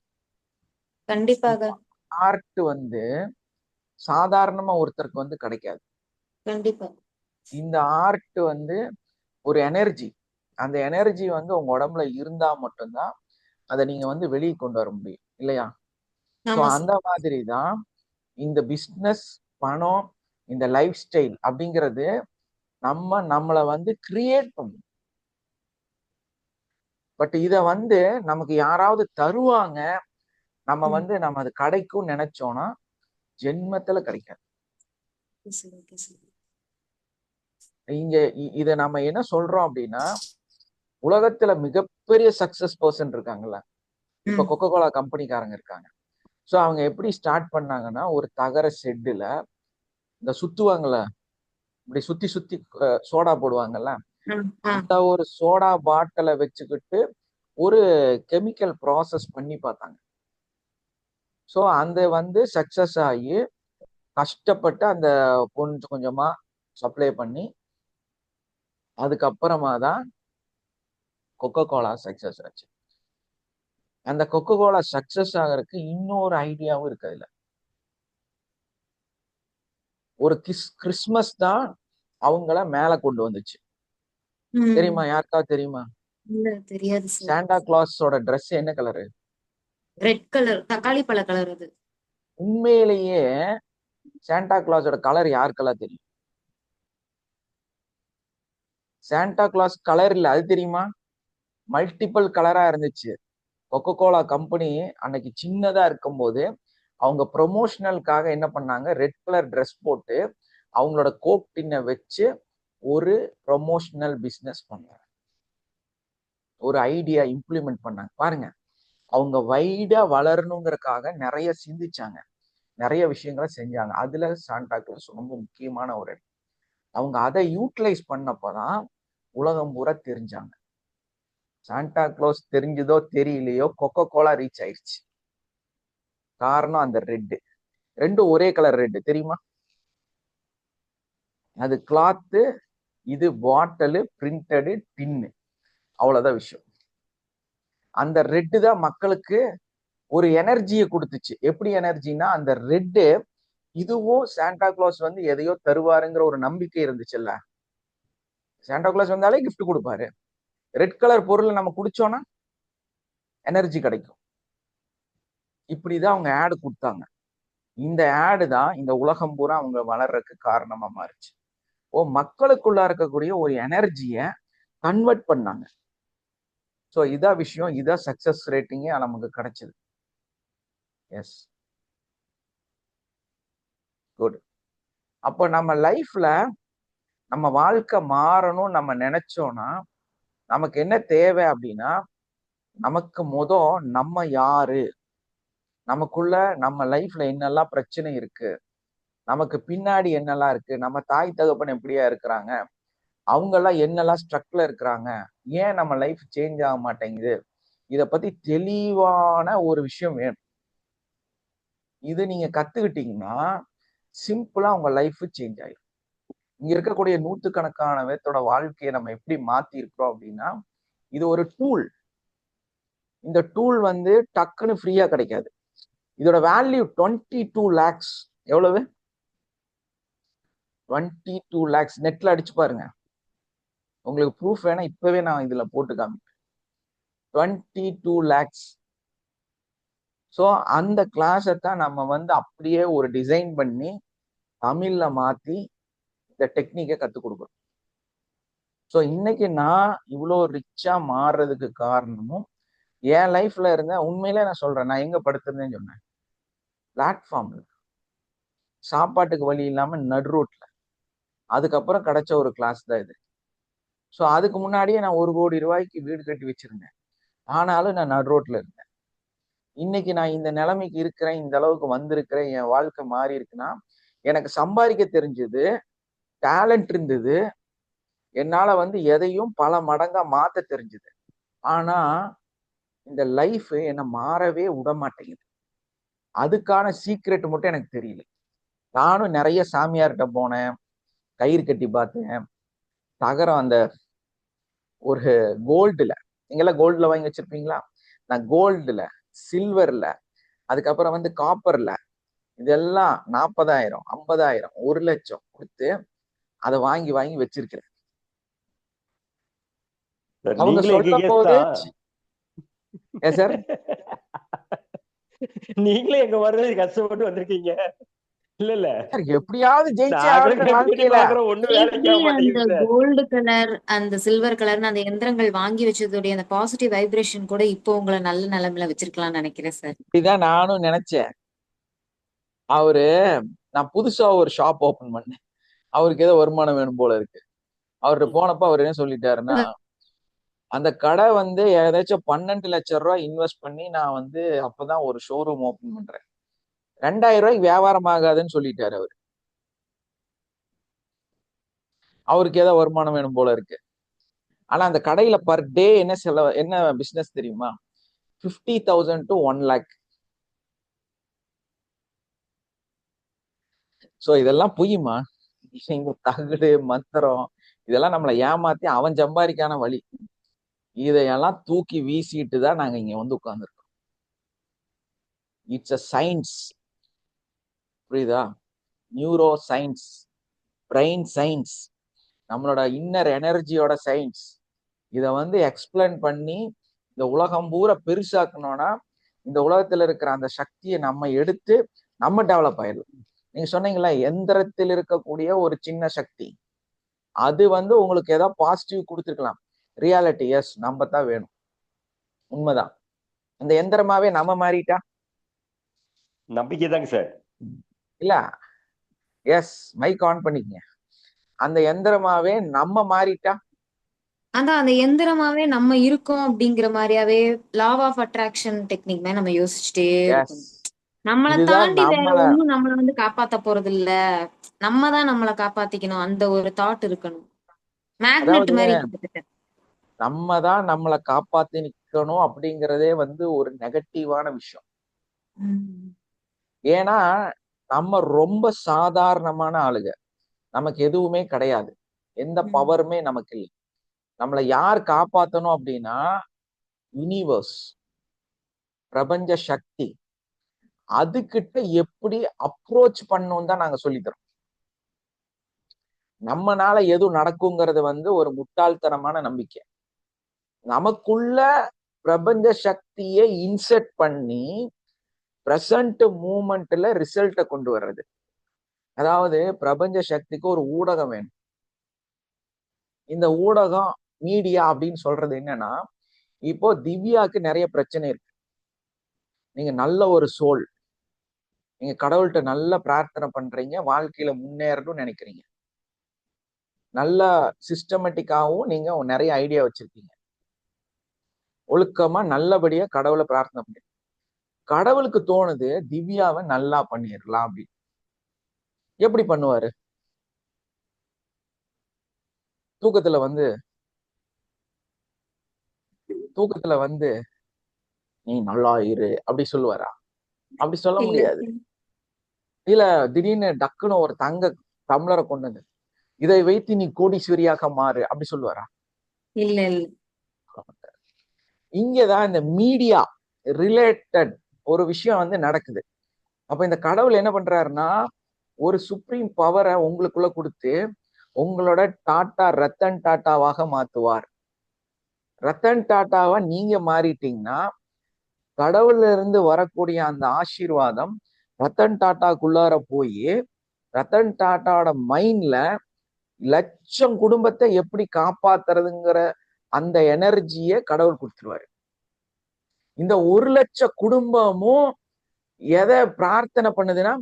கண்டிப்பாக.
ஆர்ட் வந்து சாதாரணமா ஒருத்தருக்கு வந்து கிடைக்காது.
கண்டிப்பா. இந்த
இந்த ஆர்ட் வந்து ஒரு எனர்ஜி. அந்த எனர்ஜி வந்து உங்க உடம்புல இருந்தா மட்டும்தான் அதை நீங்க வந்து வெளியே கொண்டு வர முடியும் இல்லையா? ஸோ
ஆமா
அந்த
சார்.
மாதிரி தான் இந்த பிஸ்னஸ், பணம், இந்த லைஃப் ஸ்டைல் அப்படிங்கிறது நம்மளை வந்து கிரியேட் பண்ணும். பட் இத வந்து நமக்கு யாராவது தருவாங்க, நம்ம வந்து நம்ம அது கிடைக்கும் நினைச்சோம்னா ஜென்மத்துல கிடைக்காது.
Okay sir, okay sir.
இங்க இத நம்ம என்ன சொல்றோம் அப்படின்னா, உலகத்துல மிகப்பெரிய சக்சஸ் பர்சன் இருக்காங்கல்ல, இப்ப கொக்கோ கோலா கம்பெனிக்காரங்க இருக்காங்க. ஸோ அவங்க எப்படி ஸ்டார்ட் பண்ணாங்கன்னா, ஒரு தகர ஷெட்டுல இந்த சுத்துவாங்கல்ல, இப்படி சுத்தி சுத்தி சோடா போடுவாங்கல்ல, அந்த ஒரு சோடா பாட்டிலை வச்சுக்கிட்டு ஒரு கெமிக்கல் ப்ராசஸ் பண்ணி பார்த்தாங்க. ஸோ அந்த வந்து சக்சஸ் ஆகி கஷ்டப்பட்டு அந்த கொஞ்சம் கொஞ்சமா சப்ளை பண்ணி அதுக்கப்புறமா தான் கொக்கோ கோலா சக்சஸ் ஆச்சு. அந்த கொக்கோ கோலா சக்சஸ் ஆகிறதுக்கு இன்னொரு ஐடியாவும் இருக்கு அதுல. ஒரு கிறிஸ்மஸ் தான் அவங்கள மேல கொண்டு வந்துச்சு. தெரியுமா? யாருக்காவது தெரியுமா?
இல்ல தெரியாது சார்.
சாண்டா கிளாஸோட ட்ரெஸ் என்ன கலரு?
ரெட் கலர், தக்காளி பழ கலர் அது.
உண்மையிலேயே சாண்டா கிளாஸோட கலர் யாருக்கெல்லாம் தெரியும்? சாண்டா கிளாஸ் கலர் இல்ல, அது தெரியுமா? மல்டிபிள் கலரா இருந்துச்சு. கொக்கோ கோலா கம்பெனி அன்னைக்கு சின்னதா இருக்கும்போது அவங்க ப்ரொமோஷனலுக்காக என்ன பண்ணாங்க, ரெட் கலர் ட்ரெஸ் போட்டு அவங்களோட கோக் டின்னை வச்சு ஒரு ப்ரொமோஷனல் பிசினஸ் பண்ணாங்க. ஒரு ஐடியா இம்ப்ளிமெண்ட் பண்ணாங்க. பாருங்க, அவங்க வைடா வளரணுங்கிறதுக்காக நிறைய சிந்திச்சாங்க, நிறைய விஷயங்களை செஞ்சாங்க. அதுல சாண்டா கிளாஸ் ரொம்ப முக்கியமான ஒரு இடம். அவங்க அதை யூட்டிலைஸ் பண்ணப்பதான் உலகம் பூரா தெரிஞ்சாங்க. சாண்டா கிளாஸ் தெரிஞ்சதோ தெரியலையோ கொக்கோ கோலா ரீச் ஆயிடுச்சு. காரணம் அந்த ரெட்டு. ரெண்டும் ஒரே கலர் ரெட்டு, தெரியுமா? அது கிளாத்து, இது பாட்டிலு, பிரிண்டடு, டின்னு, அவ்வளவுதான் விஷயம். அந்த ரெட்டு தான் மக்களுக்கு ஒரு எனர்ஜியை கொடுத்துச்சு. எப்படி எனர்ஜினா, அந்த ரெட்டு இதுவும் சாண்டா கிளாஸ் வந்து எதையோ தருவாருங்கிற ஒரு நம்பிக்கை இருந்துச்சுல்ல. சாண்டா கிளாஸ் வந்தாலே கிஃப்ட் கொடுப்பாரு. ரெட் கலர் பொருளை நம்ம குடிச்சோம்னா எனர்ஜி கிடைக்கும். இப்படிதான் அவங்க ஆடு கொடுத்தாங்க. இந்த ஆடு தான் இந்த உலகம் பூரா அவங்க வளர்றதுக்கு காரணமா மாறுச்சு. மக்களுக்குள்ள இருக்கக்கூடிய ஒரு எனர்ஜியை கன்வெர்ட் பண்ணாங்க. ஸோ இதான் விஷயம், இதான் சக்சஸ் ரேட்டிங்கே நமக்கு கிடைச்சது. Yes, good. அப்போ நம்ம லைஃப்ல நம்ம வாழ்க்கை மாறணும் நம்ம நினைச்சோம்னா நமக்கு என்ன தேவை அப்படின்னா, நமக்கு நம்ம யாரு, நமக்குள்ள நம்ம லைஃப்ல என்னெல்லாம் பிரச்சனை இருக்கு, நமக்கு பின்னாடி என்னெல்லாம் இருக்கு, நம்ம தாய் தகப்பன் எப்படியா இருக்கிறாங்க, அவங்க எல்லாம் என்னெல்லாம் ஸ்ட்ரக்ல இருக்கிறாங்க, ஏன் நம்ம லைஃப் சேஞ்ச் ஆக மாட்டேங்குது, இத பத்தி தெளிவான ஒரு விஷயம் வேணும். இது நீங்க கத்துக்கிட்டீங்கன்னா சிம்பிளா உங்க லைஃப் சேஞ்ச் ஆயிடும். இங்க இருக்கக்கூடிய நூற்றுக்கணக்கான பேர்த்தோட வாழ்க்கையை நம்ம எப்படி மாத்தி இருக்கிறோம் அப்படின்னா, இது ஒரு டூல். இந்த டூல் வந்து டக்குன்னு ஃப்ரீயா கிடைக்காது. இதோட வேல்யூ 22 lakhs. எவ்வளவு? 22 lakhs. நெட்ல அடிச்சு பாருங்க, உங்களுக்கு ப்ரூஃப் வேணா இப்பவே நான் இதுல போட்டு காமிப்பேன். 22 lakhs. ஸோ அந்த கிளாஸை தான் நம்ம வந்து அப்படியே ஒரு டிசைன் பண்ணி தமிழ்ல மாத்தி இந்த டெக்னிக்கை கற்றுக் கொடுக்குறோம். ஸோ இன்னைக்கு நான் இவ்வளோ ரிச்சா மாறுறதுக்கு காரணமும் என் லைஃப்ல இருந்த, உண்மையிலே நான் சொல்றேன், நான் எங்க படுத்திருந்தேன்னு சொன்னேன், பிளாட்ஃபார்ம்ல, சாப்பாட்டுக்கு வழி இல்லாம நடு ரோட்ல. அதுக்கப்புறம் கிடைச்ச ஒரு கிளாஸ் தான் இது. ஸோ அதுக்கு முன்னாடியே நான் 1 கோடி ரூபாய்க்கு வீடு கட்டி வச்சிருந்தேன். ஆனாலும் நான் நடு ரோட்ல இருந்தேன். இன்னைக்கு நான் இந்த நிலைமைக்கு இருக்கிறேன், இந்த அளவுக்கு வந்திருக்கிறேன், என் வாழ்க்கை மாறி இருக்குன்னா எனக்கு சம்பாதிக்க தெரிஞ்சது, டேலண்ட் இருந்தது, என்னால வந்து எதையும் பல மடங்கா மாத்த தெரிஞ்சது. ஆனா இந்த லைஃப் என்னை மாறவே விட மாட்டேங்குது. அதுக்கான சீக்ரெட் மட்டும் எனக்கு தெரியல. நானும் நிறைய சாமியார்கிட்ட போனேன், கயிறு கட்டி பார்த்தேன், தகரம் அந்த ஒரு கோல்டுல, நீங்கெல்லாம் கோல்டுல வாங்கி வச்சிருப்பீங்களா, நான் கோல்டுல, சில்வர்ல, அதுக்கப்புறம் வந்து காப்பர்ல, இதெல்லாம் 40,000, 50,000, 1,00,000 கொடுத்து அதை வாங்கி வாங்கி வச்சிருக்கிறேன். அவங்க
நீங்களே எங்க
சொல்லும்
கேஸ்
போது
தான்.
சார்,
நீங்களே எங்க வர்றது கஷ்டப்பட்டு வந்திருக்கீங்க. இல்ல இல்ல,
எப்படியாவது ஜெயிச்சே
நாங்களும்
ஆகணும்
கேட்டு
வாழ்க்கையில.
பாக்குறோம், ஒண்ணும் வேலைக்கு
எப்படி
ஆக
அந்த
மாட்டேங்குது.
கோல்டு கலர், அந்த சில்வர் கலர்னு அந்த எந்திரங்கள் வாங்கி வச்சதுடைய அந்த பாசிட்டிவ் வைப்ரேஷன் கூட இப்போ உங்களை நல்ல நிலைமையில வச்சிருக்கலாம்னு நினைக்கிறேன் சார்.
இப்படிதான் நானும் நினைச்சேன். அவரு, நான் புதுசா ஒரு ஷாப் ஓபன் பண்ணேன், அவருக்கு ஏதோ வருமானம் வேணும் போல இருக்கு. அவர்கிட்ட போனப்ப அவர் என்ன சொல்லிட்டாருன்னா, அந்த கடை வந்து ஏதாச்சும் 12 லட்சம் ரூபாய் இன்வெஸ்ட் பண்ணி நான் வந்து அப்பதான் ஒரு ஷோரூம் ஓபன் பண்றேன், 2,000 ரூபாய்க்கு வியாபாரம் ஆகாதுன்னு சொல்லிட்டாரு அவரு. அவருக்கு ஏதோ வருமானம் வேணும் போல இருக்கு. ஆனா அந்த கடையில பர் டே என்ன பிசினஸ் தெரியுமா, 50,000 to 1 lakh. சோ இதெல்லாம் பொய்யுமா? இங்க தகுடு மந்திரம் இதெல்லாம் நம்மளை ஏமாத்தி அவன் சம்பாதிக்கான வழி. இதையெல்லாம் தூக்கி வீசிட்டு தான் நாங்க இங்க வந்து உட்கார்ந்துருக்கோம். இட்ஸ் அ சயின்ஸ், புரியுதா? நியூரோ சயின்ஸ், பிரெயின் சயின்ஸ், நம்மளோட இன்னர் எனர்ஜியோட சயின்ஸ். இதை வந்து எக்ஸ்பிளைன் பண்ணி இந்த உலகம் பூரா பெருசாக்கணும்னா இந்த உலகத்துல இருக்கிற அந்த சக்தியை நம்ம எடுத்து நம்ம டெவலப் ஆயிடலாம். நீங்க சொன்னீங்களா எந்திரத்தில் இருக்கக்கூடிய ஒரு சின்ன சக்தி, அது வந்து உங்களுக்கு ஏதாவது பாசிட்டிவ் கொடுத்துருக்கலாம். ரியாலிட்டி எஸ், நம்ம தான் வேணும், உண்மைதான். அந்த எந்திரமாவே நம்ம மாறிட்டா
நம்பிக்கை தாங்க சார்.
இல்ல, எஸ் மைக் ஆன் பண்ணிக்கங்க. அந்த எந்திரமாவே நம்ம மாறிட்டா
அதான் அந்த எந்திரமாவே நம்ம இருக்கோம் அப்படிங்கிற மாதிரியாவே லாவ் ஆஃப் அட்ராக்ஷன் டெக்னிக் மாதிரி நம்ம யோசிச்சுட்டே
எஸ்,
இருக்கணும். நம்மளை
இதுதான்
தாண்டி வேற
நம்மள
ஒண்ணும் நம்மள வந்து காப்பாத்த போறது இல்ல, நம்ம தான் நம்மளை காப்பாத்திக்கணும், அந்த ஒரு தாட் இருக்கணும். மேக்னெட்
அதாவது
மாதிரி கிட்டத்தட்ட.
நம்ம தான் நம்மளை காப்பாத்தி நிக்கணும் அப்படிங்கிறதே வந்து ஒரு நெகட்டிவான விஷயம். ஏன்னா நம்ம ரொம்ப சாதாரணமான ஆளுங்க, நமக்கு எதுவுமே கிடையாது, எந்த பவருமே நமக்கு இல்லை. நம்மளை யார் காப்பாத்தணும் அப்படின்னா யூனிவர்ஸ், பிரபஞ்ச சக்தி, அதுகிட்ட எப்படி அப்ரோச் பண்ணணும் தான் நாங்க சொல்லித்தரோம். நம்மனால எதுவும் நடக்குங்கிறது வந்து ஒரு முட்டாள்தனமான நம்பிக்கை. நமக்குள்ள பிரபஞ்ச சக்தியை இன்செர்ட் பண்ணி பிரசன்ட் மூமெண்ட்ல ரிசல்ட்டை கொண்டு வர்றது. அதாவது பிரபஞ்ச சக்திக்கு ஒரு ஊடகம் வேணும். இந்த ஊடகம் மீடியா அப்படின்னு சொல்றது என்னன்னா, இப்போ திவ்யாக்கு நிறைய பிரச்சனை இருக்கு. நீங்க நல்ல ஒரு சோல், நீங்க கடவுள்கிட்ட நல்ல பிரார்த்தனை பண்றீங்க, வாழ்க்கையில முன்னேறணும்னு நினைக்கிறீங்க, நல்ல சிஸ்டமேட்டிக்காவும் நீங்க நிறைய ஐடியா வச்சிருக்கீங்க, ஒழுக்கமா நல்லபடியா கடவுளை பிரார்த்தனை பண்ணி கடவுளுக்கு தோணுது திவ்யாவை நல்லா பண்ணிடலாம் அப்படின்னு. எப்படி பண்ணுவாரு? தூக்கத்துல வந்து நீ நல்லா இரு அப்படி சொல்லுவாரா? அப்படி சொல்ல
இல்ல
முடியாது. இல்ல திடீர்னு டக்குன்னு ஒரு தங்க டம்ளரை கொண்டு வந்து இதை வைத்து நீ கோடீஸ்வரியாக மாறு அப்படி சொல்லுவாரா?
இல்ல இல்ல.
இங்கதான் இந்த மீடியா ரிலேட்டட் ஒரு விஷயம் வந்து நடக்குது. அப்ப இந்த கடவுள் என்ன பண்றாருன்னா ஒரு சுப்ரீம் பவரை உங்களுக்குள்ள கொடுத்து உங்களோட டாட்டா ரத்தன் டாட்டாவாக மாத்துவார். ரத்தன் டாட்டாவா நீங்க மாறிட்டீங்கன்னா கடவுள்ல இருந்து வரக்கூடிய அந்த ஆசீர்வாதம் ரத்தன் டாட்டாக்குள்ளார போய் ரத்தன் டாட்டாவோட மைண்ட்ல லட்சம் குடும்பத்தை எப்படி காப்பாத்துறதுங்கிற அந்த எனர்ஜியை கடவுள் கொடுத்துருவாரு. இந்த 1,00,000 குடும்பமும் எதை பிரார்த்தனை பண்ணுதுன்னா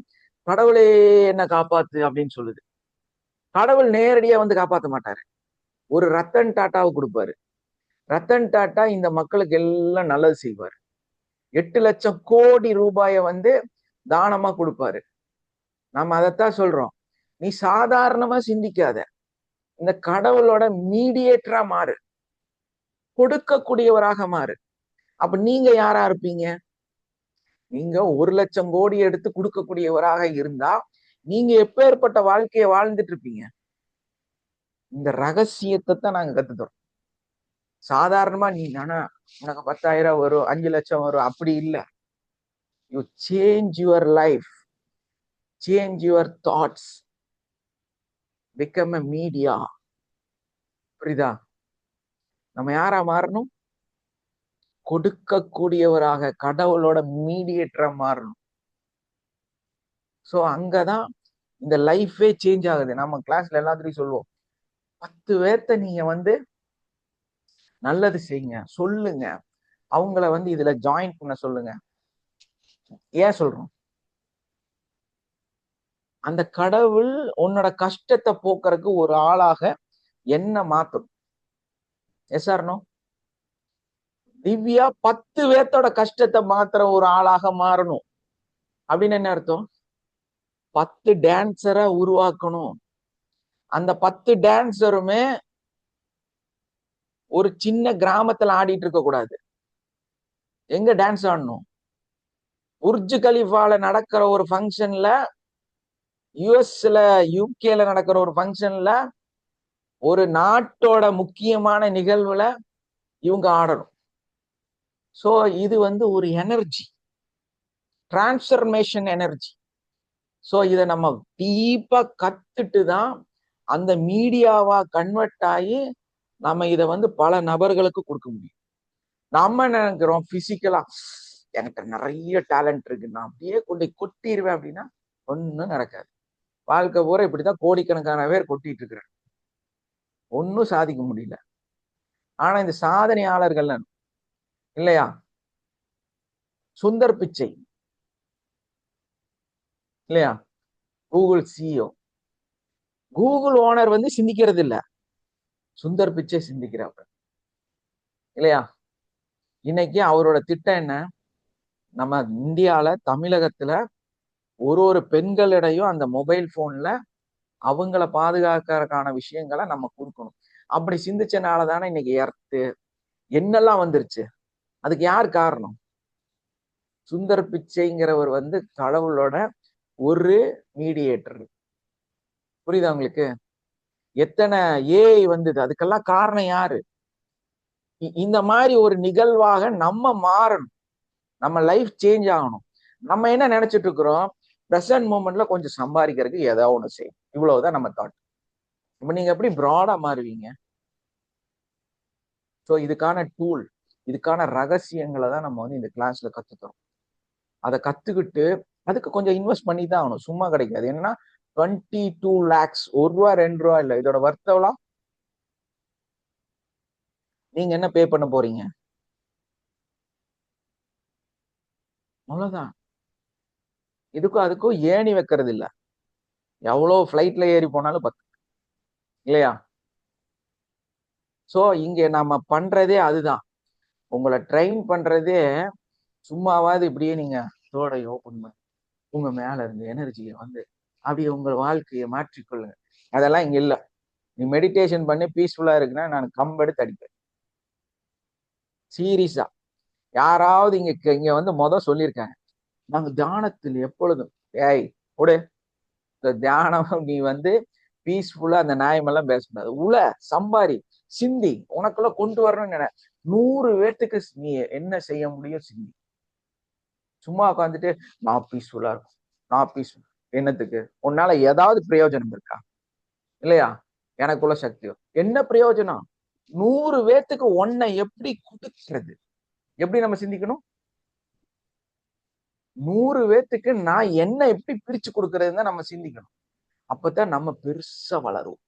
கடவுளே என்ன காப்பாத்து அப்படின்னு சொல்லுது. கடவுள் நேரடியா வந்து காப்பாத்த மாட்டாரு, ஒரு ரத்தன் டாட்டாவை கொடுப்பாரு. ரத்தன் டாட்டா இந்த மக்களுக்கு எல்லாம் நல்லது செய்வார். 8,00,000 கோடி ரூபாயை வந்து தானமா கொடுப்பாரு. நம்ம அதைத்தான் சொல்றோம், நீ சாதாரணமா சிந்திக்காத, இந்த கடவுளோட மீடியேட்டரா மாறு, கொடுக்கக்கூடியவராக மாறு. அப்ப நீங்க யாரா இருப்பீங்க? நீங்க 1,00,000 கோடி எடுத்து கொடுக்கக்கூடியவராக இருந்தா நீங்க எப்பேற்பட்ட வாழ்க்கையை வாழ்ந்துட்டு இருப்பீங்க? இந்த ரகசியத்தை தான் நாங்க கத்துத்தோம். சாதாரணமா நீ நானா உனக்கு 10,000 வரும், 5,00,000 வரும், அப்படி இல்லை. You change your life, change your thoughts, become a media. புரியுதா? நம்ம யாரா மாறணும்? கொடுக்கக்கூடியவராக, கடவுளோட மீடியேட்டரா மாறணும். சோ அங்கதான் இந்த லைஃபே சேஞ்ச் ஆகுது. நம்ம கிளாஸ்ல எல்லாத்துலயும் சொல்லுவோம், 10 பேர்த்த நீங்க வந்து நல்லது செய்யுங்க, சொல்லுங்க, அவங்கள வந்து இதுல ஜாயின் பண்ண சொல்லுங்க. ஏன் சொல்றோம்? அந்த கடவுள் உன்னோட கஷ்டத்தை போக்குறதுக்கு ஒரு ஆளாக என்ன மாத்தும். S or no? திவ்யா 10 பேர்த்தோட கஷ்டத்தை மாத்துற ஒரு ஆளாக மாறணும் அப்படின்னு என்ன அர்த்தம்? 10 டான்சரை உருவாக்கணும். அந்த 10 டான்சருமே ஒரு சின்ன கிராமத்துல ஆடிட்டு இருக்க கூடாது. எங்க டான்ஸ் ஆடணும்? புர்ஜ் கலிஃபால நடக்கிற ஒரு ஃபங்க்ஷன்ல, யுஎஸ்ல யூகேல நடக்கிற ஒரு ஃபங்க்ஷன்ல, ஒரு நாட்டோட முக்கியமான நிகழ்வுல இவங்க ஆடணும். சோ இது வந்து ஒரு எனர்ஜி, டிரான்ஸ்ஃபர்மேஷன் எனர்ஜி. சோ இத நம்ம டீப்பா கத்துட்டு தான் அந்த மீடியாவா கன்வெர்ட் ஆகி நம்ம இத வந்து பல நபர்களுக்கு கொடுக்க முடியும். நம்ம நினைக்கிறோம் பிசிக்கலா எனக்கு நிறைய டேலண்ட் இருக்கு, நான் அப்படியே கொண்டு கொட்டிடுவேன் அப்படின்னா ஒன்னும் நடக்காது. வாழ்க்கை பூரா இப்படிதான் கோடிக்கணக்கான பேர் கொட்டிட்டு இருக்கிறாங்க, ஒன்னும் சாதிக்க முடியல. ஆனா இந்த சாதனையாளர்கள் இல்லையா, சுந்தர் பிச்சை இல்லையா, கூகுள் சிஇஓ, கூகுள் ஓனர் வந்து சிந்திக்கிறது இல்ல, சுந்தர் பிச்சை சிந்திக்கிறாங்க இல்லையா. இன்னைக்கு அவரோட திட்டம் என்ன, நம்ம இந்தியால தமிழகத்துல ஒரு பெண்களிடையும் அந்த மொபைல் போன்ல அவங்கள பாதுகாக்கிறதுக்கான விஷயங்களை நம்ம கொடுக்கணும். அப்படி சிந்திச்சனால தானே இன்னைக்கு எர்த்து என்னெல்லாம் வந்துருச்சு. அதுக்கு யார் காரணம், சுந்தர் பிச்சைங்கிறவர் வந்து கடவுளோட ஒரு மீடியேட்டர். புரியுதா உங்களுக்கு, எத்தனை ஏஐ வந்தது, அதுக்கெல்லாம் காரணம் யாரு. இந்த மாதிரி ஒரு நிகழ்வாக நம்ம மாறணும், நம்ம லைஃப் சேஞ்ச் ஆகணும். நம்ம என்ன நினைச்சிட்டு இருக்கிறோம், பிரசன்ட் மூமெண்ட்ல கொஞ்சம் சம்பாதிக்கிறதுக்கு ஏதாவது ஒண்ணு செய்யும், இவ்வளவுதான் நம்ம தாட். இப்ப நீங்க எப்படி ப்ராடா மாறுவீங்க. ஸோ இதுக்கான டூல், இதுக்கான ரகசியங்களை தான் நம்ம வந்து இந்த கிளாஸ்ல கத்துக்கிறோம். அதை கத்துக்கிட்டு அதுக்கு கொஞ்சம் இன்வெஸ்ட் பண்ணி தான் ஆகணும், சும்மா கிடைக்காது. என்னன்னா 22 lakhs, ₹1 ₹2 இல்ல, இதோட வர்த்தவலாம் நீங்க என்ன பே பண்ண போறீங்க, அவ்வளவுதான். இதுக்கும் அதுக்கும் ஏணி வைக்கிறது இல்ல, எவ்வளவு ஃபிளைட்ல ஏறி போனாலும் பத்து இல்லையா. சோ இங்க நம்ம பண்றதே அதுதான், உங்களை ட்ரெயின் பண்றதே சும்மாவாது இப்படியே நீங்க தோடை ஓப்பன் பண்ணி உங்க மேல இருந்து எனர்ஜியை வந்து அப்படியே உங்க வாழ்க்கையை மாற்றிக்கொள்ளுங்க. அதெல்லாம் இங்க இல்ல. நீ மெடிடேஷன் பண்ணி பீஸ்ஃபுல்லா இருக்குன்னா நான் கம்பெடுத்து அடிப்பேன் சீரியஸா. யாராவது இங்க வந்து சொல்லியிருக்காங்க, நாங்க தியானத்தில் எப்பொழுதும் ஏய் உடு, இந்த தியானம் நீ வந்து பீஸ்ஃபுல்லா அந்த நியாயமெல்லாம் பேசக்கூடாது. சம்பாரி, சிந்தி, உனக்குள்ள கொண்டு வரணும்னு நினை. 100 பேர்த்துக்கு நீ என்ன செய்ய முடியும் சிந்தி. சும்மா உட்காந்துட்டு நான் பீஸ்ஃபுல்லா இருக்கும், நான் பீஸ்ஃபுல் என்னத்துக்கு, உன்னால ஏதாவது பிரயோஜனம் இருக்கா இல்லையா. எனக்குள்ள சக்தியோ என்ன பிரயோஜனம். 100 பேர்த்துக்கு ஒன்னை எப்படி கொடுக்கிறது, எப்படி நம்ம சிந்திக்கணும். 100 பேர்த்துக்கு நான் என்ன எப்படி பிரிச்சு கொடுக்கறதுன்னு தான் நம்ம சிந்திக்கணும். அப்பதான் நம்ம பெருசா வளருவோம்.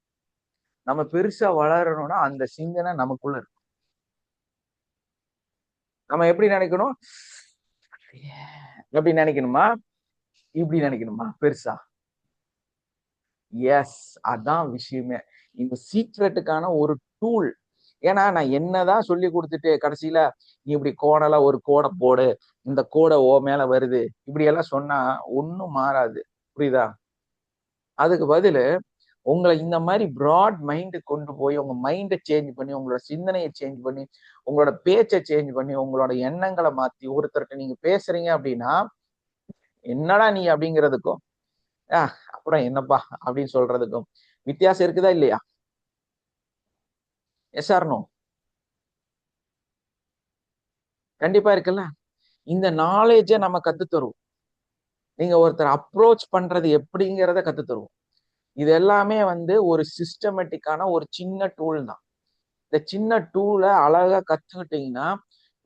நம்ம பெருசா வளரணும்னா அந்த சிந்தனை நமக்குள்ள இருக்கும். நம்ம எப்படி நினைக்கணும், எப்படி நினைக்கணுமா, இப்படி நினைக்கணுமா பெருசா. எஸ், அதான் விஷயமே. இந்த சீக்ரெட்டுக்கான ஒரு டூல். ஏன்னா நான் என்னதான் சொல்லி கொடுத்துட்டு கடைசியில நீ இப்படி கோடல ஒரு கோடை போடு, இந்த கோடை ஓ மேல வருது, இப்படி எல்லாம் சொன்னா ஒன்னும் மாறாது. புரியுதா. அதுக்கு பதிலு உங்களை இந்த மாதிரி ப்ராட் மைண்டு கொண்டு போய் உங்க மைண்டை சேஞ்ச் பண்ணி, உங்களோட சிந்தனையை சேஞ்ச் பண்ணி, உங்களோட பேச்சை சேஞ்ச் பண்ணி, உங்களோட எண்ணங்களை மாத்தி ஒருத்தர்கிட்ட நீங்க பேசுறீங்க அப்படின்னா என்னடா நீ அப்படிங்கிறதுக்கும் அப்புறம் என்னப்பா அப்படின்னு சொல்றதுக்கும் வித்தியாசம் இருக்குதா இல்லையா. Yes or no. கண்டிப்பா இருக்குல்ல. இந்த நாலேஜை நம்ம கத்து தருவோம். நீங்க ஒருத்தர் அப்ரோச் பண்றது எப்படிங்கிறத கத்து தருவோம். இது எல்லாமே வந்து ஒரு சிஸ்டமேட்டிக்கான ஒரு சின்ன டூல் தான். இந்த சின்ன டூலை அழகா கத்துக்கிட்டீங்கன்னா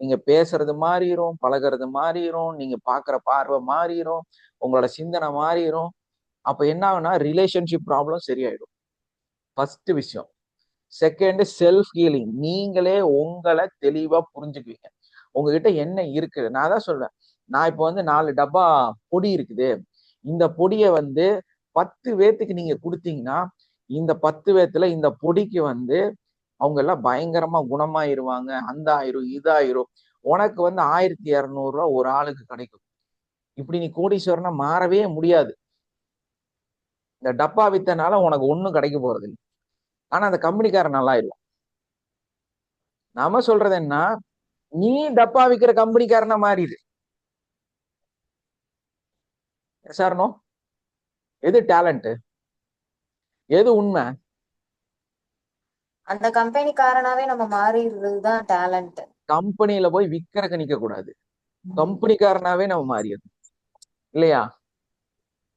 நீங்க பேசுறது மாறிடும், பழகிறது மாறிடும், நீங்க பாக்குற பார்வை மாறிடும், உங்களோட சிந்தனை மாறிடும். அப்ப என்ன ஆகுனா ரிலேஷன்ஷிப் ப்ராப்ளம் சரியாயிடும், ஃபர்ஸ்ட் விஷயம். Second, self healing. நீங்களே உங்களை தெளிவா புரிஞ்சுக்குவீங்க, உங்ககிட்ட என்ன இருக்குது. நான் தான் சொல்றேன், நான் இப்போ வந்து 4 டப்பா பொடி இருக்குது, இந்த பொடியை வந்து 10 பேத்துக்கு நீங்க கொடுத்தீங்கன்னா இந்த 10 பேத்துல இந்த பொடிக்கு வந்து அவங்க எல்லாம் பயங்கரமா குணமாயிருவாங்க, அந்த ஆயிரும் இதாயிரும். உனக்கு வந்து 1200 ஒரு ஆளுக்கு கிடைக்கும். இப்படி நீ கோடீஸ்வரனா மாறவே முடியாது. இந்த டப்பா வித்தனால உனக்கு ஒண்ணும் கிடைக்க போறது இல்லை. ஆனா அந்த கம்பெனிக்காரன் நல்லா இருக்கும். நாம சொல்றது என்ன, நீ டப்பா விக்கிற கம்பெனிக்காரனா மாறிடு. சார்னோ, எது டேலண்ட், எது உண்மை.
அந்த கம்பெனிக்காரனாவே நம்ம மாறிடுறதுதான் டேலண்ட்.
கம்பெனியில போய் விக்கிறக்க நிக்க கூடாது, கம்பெனிக்காரனாவே நம்ம மாறியது இல்லையா.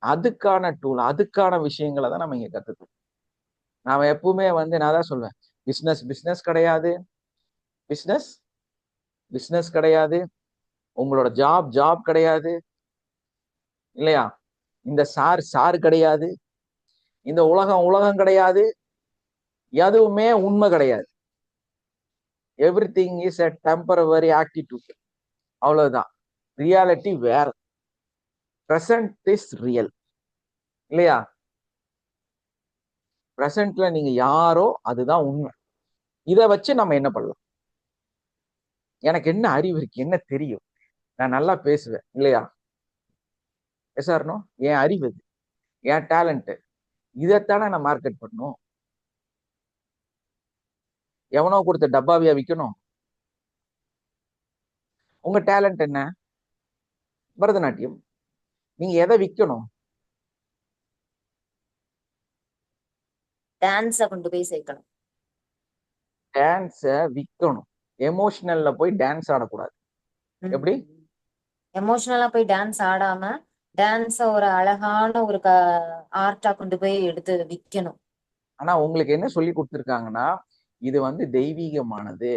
அதுக்கான டூல், அதுக்கான விஷயங்களை தான் நம்ம இங்க கத்துக்கணும். நாம எப்பவுமே வந்து நான் தான் சொல்வேன், பிசினஸ் பிசினஸ் கிடையாது, பிசினஸ் பிசினஸ் கிடையாது, உங்களோட ஜாப் ஜாப் கிடையாது, இல்லையா? இந்த சார் கிடையாது, இந்த உலகம் உலகம் கிடையாது, எதுவுமே உண்மை கிடையாது. Everything is a temporary attitude. அவ்வளவுதான். ரியாலிட்டி வேற. பிரசன்ட் இஸ் ரியல், இல்லையா? பிரசன்ட்ல நீங்க யாரோ அதுதான் உண்மை. இதை வச்சு நம்ம என்ன பண்ணலாம்? எனக்கு என்ன அறிவு இருக்கு, என்ன தெரியும், நான் நல்லா பேசுவேன், இல்லையா? எஸ்ஆர்னோ? என் அறிவு இது, என் டேலண்ட், இதைத்தானே நான் மார்க்கெட் பண்ணணும். எவனோ கொடுத்த டப்பாவியா விற்கணும்? உங்க டேலண்ட் என்ன? பரதநாட்டியம். நீங்க எதை விற்கணும்?
டான்ஸ கொண்டு போய் சேர்க்கணும்.
டான்ஸ விற்கணும். எமோஷனல்ல போய் டான்ஸ் ஆடக்கூடாது. எப்படி?
எமோஷனலா போய் டான்ஸ் ஆடாம டான்ஸ ஒரு அழகான ஒரு ஆர்ட்டா கொண்டு போய் எடுத்து விற்கணும்.
ஆனா உங்களுக்கு என்ன சொல்லி கொடுத்துருக்காங்கன்னா, இது வந்து தெய்வீகமானது,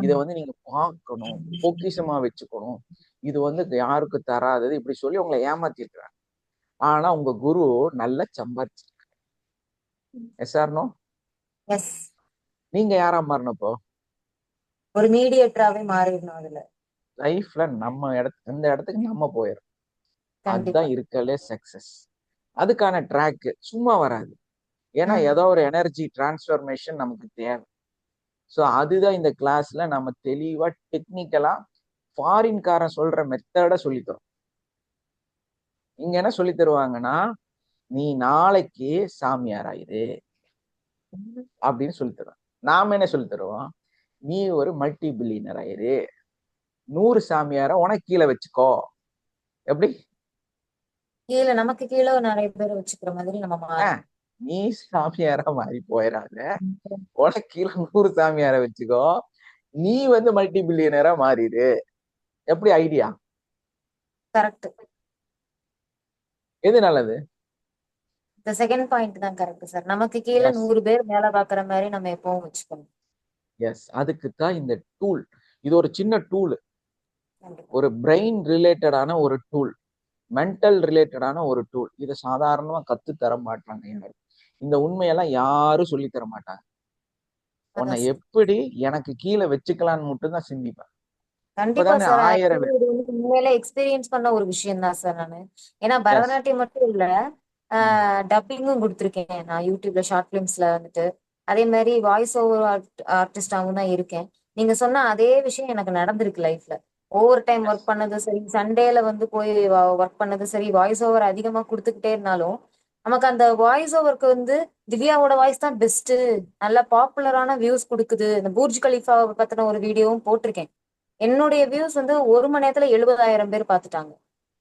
இதை வந்து நீங்க பார்க்கணும், பொக்கிஷமா வச்சுக்கணும், இது வந்து யாருக்கு தராதது, இப்படி சொல்லி உங்களை ஏமாத்திருக்கிறாங்க. ஆனா உங்க குரு நல்லா சம்பாதிச்சிருக்காங்க. எஸ்ஆர்னோ?
எஸ்.
நீங்க யாரா மாறினப்போ?
ஒரு மீடியேட்டராவே மாறிடணும் அதுல.
லைஃப்ல நம்ம அந்த இடத்துக்கு நம்ம போயிடும்.
கண்டிப்பா.
அதுதான் இருக்கலே சக்சஸ். அதுக்கான ட்ராக் சும்மா வராது. ஏன்னா ஏதோ ஒரு எனர்ஜி டிரான்ஸ்ஃபர்மேஷன் நமக்கு தேவை. ஸோ அதுதான் இந்த கிளாஸ்ல நம்ம தெளிவா டெக்னிக்கலா ஃபாரின்காரன் சொல்ற மெத்தட சொல்லித்தரோம். இங்க என்ன சொல்லி தருவாங்கன்னா, நீ நாளைக்கு சாமியார் ஆயிரு அப்படின்னு சொல்லி தருவோம். நாம என்ன சொல்லி தருவோம்? நீ ஒரு மல்டி பில்லியனர் ஆயிரு, 100 சாமியார உனக்கு கீழே வச்சுக்கோ. எப்படி?
கீழே நமக்கு கீழே நிறைய பேர் வச்சுக்கிற மாதிரி நம்ம மாறணும்.
நீ சாமியாரா மாறி போயிடாத, உனக்கு கீழே 100 சாமியார வச்சுக்கோ, நீ வந்து மல்டி பில்லியனரா மாறிடு. எப்படி ஐடியா?
கரெக்ட்.
எது நல்லது?
இந்த செகண்ட் பாயிண்ட் தான் கரெக்ட் சார். நமக்கு கீழே 100 பேர் வேலை பாக்குற மாதிரி நம்ம எப்பவும் வச்சுக்கணும்.
எஸ், அதுக்கு தான் இந்த டூல். இது ஒரு சின்ன டூல், ஒரு பிரெயின் ரிலேட்டடான ஒரு டூல், மென்டல் ரிலேட்டடான ஒரு டூல். இதை சாதாரணமா கத்து தர மாட்டாங்க யாரும். இந்த உண்மையெல்லாம் யாரும் சொல்லி தர மாட்டாங்க. உன்னை எப்படி எனக்கு கீழே வச்சுக்கலான்னு மட்டும் தான் சிந்திப்பேன்.
கண்டிப்பா சார். உண்மையில எக்ஸ்பீரியன்ஸ் பண்ண ஒரு விஷயம் தான் சார் நானு. ஏன்னா பரதநாட்டியம் மட்டும் இல்ல, டப்பிங்கும் கொடுத்துருக்கேன் நான் யூடியூப்ல ஷார்ட் பிலிம்ஸ்ல வந்துட்டு. அதே மாதிரி வாய்ஸ் ஓவர் ஆர்டிஸ்டாவும் தான் இருக்கேன். நீங்க சொன்ன அதே விஷயம் எனக்கு நடந்திருக்கு லைஃப்ல. ஓவர் டைம் ஒர்க் பண்ணது சரி, சண்டேல வந்து போய் ஒர்க் பண்ணது சரி, வாய்ஸ் ஓவர் அதிகமா கொடுத்துக்கிட்டே இருந்தாலும் நமக்கு அந்த வாய்ஸ் ஓவருக்கு வந்து திவ்யாவோட வாய்ஸ் தான் பெஸ்ட், நல்ல பாப்புலரான வியூஸ் கொடுக்குது. இந்த பூர்ஜ் கலீஃபாவை பத்தின ஒரு வீடியோவும் போட்டிருக்கேன். என்னுடைய வியூஸ் வந்து 1 மணி நேரத்துல 70,000 பேர் பாத்துட்டாங்க.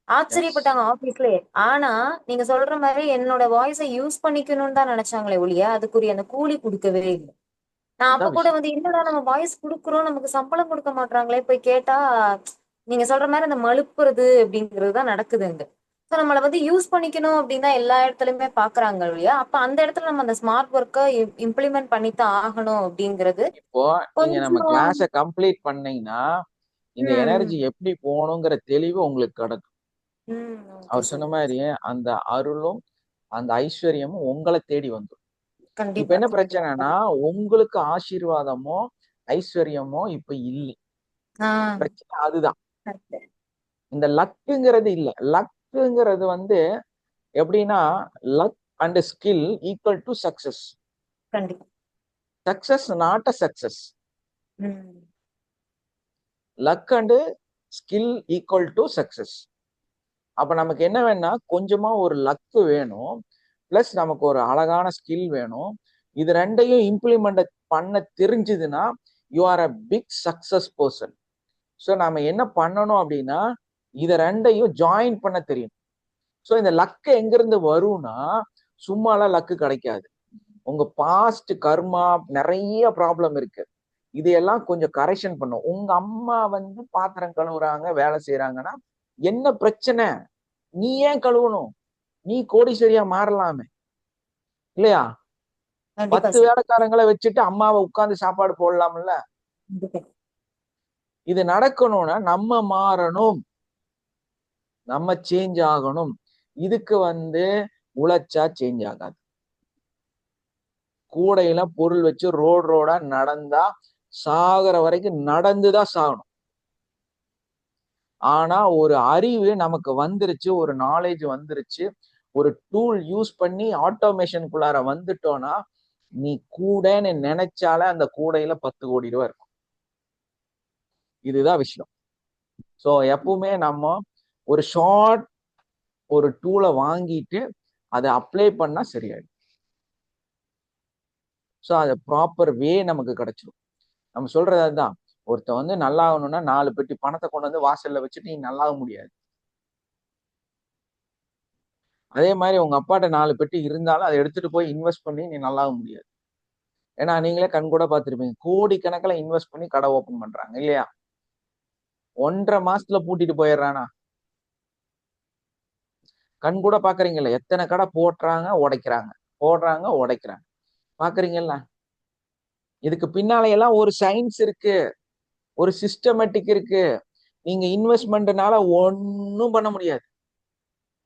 ஆச்சரியப்பட்டாங்க ஆபீஸ்லயே. ஆனா நீங்க சொல்ற மாதிரி என்னோட வாய்ஸை யூஸ் பண்ணிக்கணும்னு தான் நினைச்சாங்களே ஒழிய அதுக்குரிய அந்த கூலி கொடுக்கவே இல்லை. நான் அப்ப கூட வந்து என்னடா நம்ம வாய்ஸ் கொடுக்குறோம், நமக்கு சம்பளம் கொடுக்க மாட்டாங்களே, போய் கேட்டா நீங்க சொல்ற மாதிரி அந்த மழுப்புறது அப்படிங்கிறது தான் நடக்குது அங்க. ஸோ நம்மளை வந்து யூஸ் பண்ணிக்கணும் அப்படின்னு தான் எல்லா இடத்துலயுமே பாக்குறாங்க இல்லையா? அப்ப அந்த இடத்துல நம்ம அந்த ஸ்மார்ட் ஒர்க்கை இம்ப்ளிமெண்ட் பண்ணித்தான் ஆகணும் அப்படிங்கிறது.
இப்போ நீங்க நம்ம கிளாஸ கம்ப்ளீட் பண்ணீங்கன்னா இந்த எனர்ஜி எப்படி போகணுங்கிற தெளிவு உங்களுக்கு கிடைக்கும். அவர் சொன்ன மாதிரி அந்த அருளும் அந்த ஐஸ்வர்யமும் உங்களை தேடி வந்துடும். இப்ப என்ன பிரச்சனைனா, உங்களுக்கு ஆசீர்வாதமோ ஐஸ்வர்யமோ இப்ப இல்லை. பிரச்சனை அதுதான். இந்த லக்குங்கிறது இல்ல. லக்குங்கிறது வந்து எப்படின்னா, luck and skill equal to success. Success not a success. Luck and skill equal to success. அப்ப நமக்கு என்ன வேணும்னா, கொஞ்சமா ஒரு லக்கு வேணும், பிளஸ் நமக்கு ஒரு அழகான ஸ்கில் வேணும். இது ரெண்டையும் இம்ப்ளிமெண்ட் பண்ண தெரிஞ்சதுன்னா you are a big success person. So நாம என்ன பண்ணணும் அப்படின்னா, இதை ரெண்டையும் ஜாயின் பண்ண தெரியும். ஸோ இந்த லக்கு எங்கிருந்து வரும்னா, சும்மாலாம் லக்கு கிடைக்காது. உங்க பாஸ்ட் கர்மா நிறைய ப்ராப்ளம் இருக்கு, இதையெல்லாம் கொஞ்சம் கரெக்ஷன் பண்ணும். உங்க அம்மா வந்து பாத்திரம் கழுவுறாங்க, வேலை செய்யறாங்கன்னா என்ன பிரச்சனை? நீ ஏன் கழுவணும்? நீ கோடீஸ்வரியா மாறலாமே இல்லையா?
கண்டிப்பா
10
சார்.
வேலைக்காரங்களை வச்சுட்டு அம்மாவை உட்கார்ந்து சாப்பாடு போடலாம்ல.
கண்டிப்பா.
இது நடக்கணும்னா நம்ம மாறணும், நம்ம சேஞ்ச் ஆகணும். இதுக்கு உழைச்சா சேஞ்ச் ஆகாது. கூடையில பொருள் வச்சு ரோடா நடந்தா சாகிற வரைக்கும் நடந்துதான் சாகணும். ஆனா ஒரு அறிவு நமக்கு வந்துருச்சு, ஒரு நாலேஜ் வந்துருச்சு, ஒரு டூல் யூஸ் பண்ணி ஆட்டோமேஷனுக்குள்ளார வந்துட்டோம்னா நீ கூடன்னு நினைச்சாலே அந்த கூடையில 10 கோடி ரூபாய் இருக்கும். இதுதான் விஷயம். சோ எப்பவுமே நம்ம ஒரு ஷார்ட் ஒரு டூலை வாங்கிட்டு அதை அப்ளை பண்ணா சரியாயிடும். ஸோ அது ப்ராப்பர் வே நமக்கு கிடைச்சிடும். நம்ம சொல்றது அதுதான். ஒருத்த நல்லா ஆகணும்னா 4 பெட்டி பணத்தை கொண்டு வாசல்ல வச்சுட்டு நீ நல்லாக முடியாது. அதே மாதிரி உங்க அப்பாட்ட 4 பெட்டி இருந்தாலும் அதை எடுத்துட்டு போய் இன்வெஸ்ட் பண்ணி நீ நல்லாக முடியாது. ஏன்னா நீங்களே கண் கூட பார்த்துருப்பீங்க, கோடிக்கணக்கில் இன்வெஸ்ட் பண்ணி கடை ஓபன் பண்றாங்க இல்லையா? 1.5 மாசத்துல பூட்டிட்டு போயிடுறானா? கண் கூட பாக்குறீங்கல்ல, எத்தனை கடை போடுறாங்க உடைக்கிறாங்க, போடுறாங்க உடைக்கிறாங்க, பாக்குறீங்கல்ல. இதுக்கு பின்னால எல்லாம் ஒரு சயின்ஸ் இருக்கு, ஒரு சிஸ்டமேட்டிக் இருக்கு. நீங்க இன்வெஸ்ட்மெண்ட்னால ஒன்னும் பண்ண முடியாது.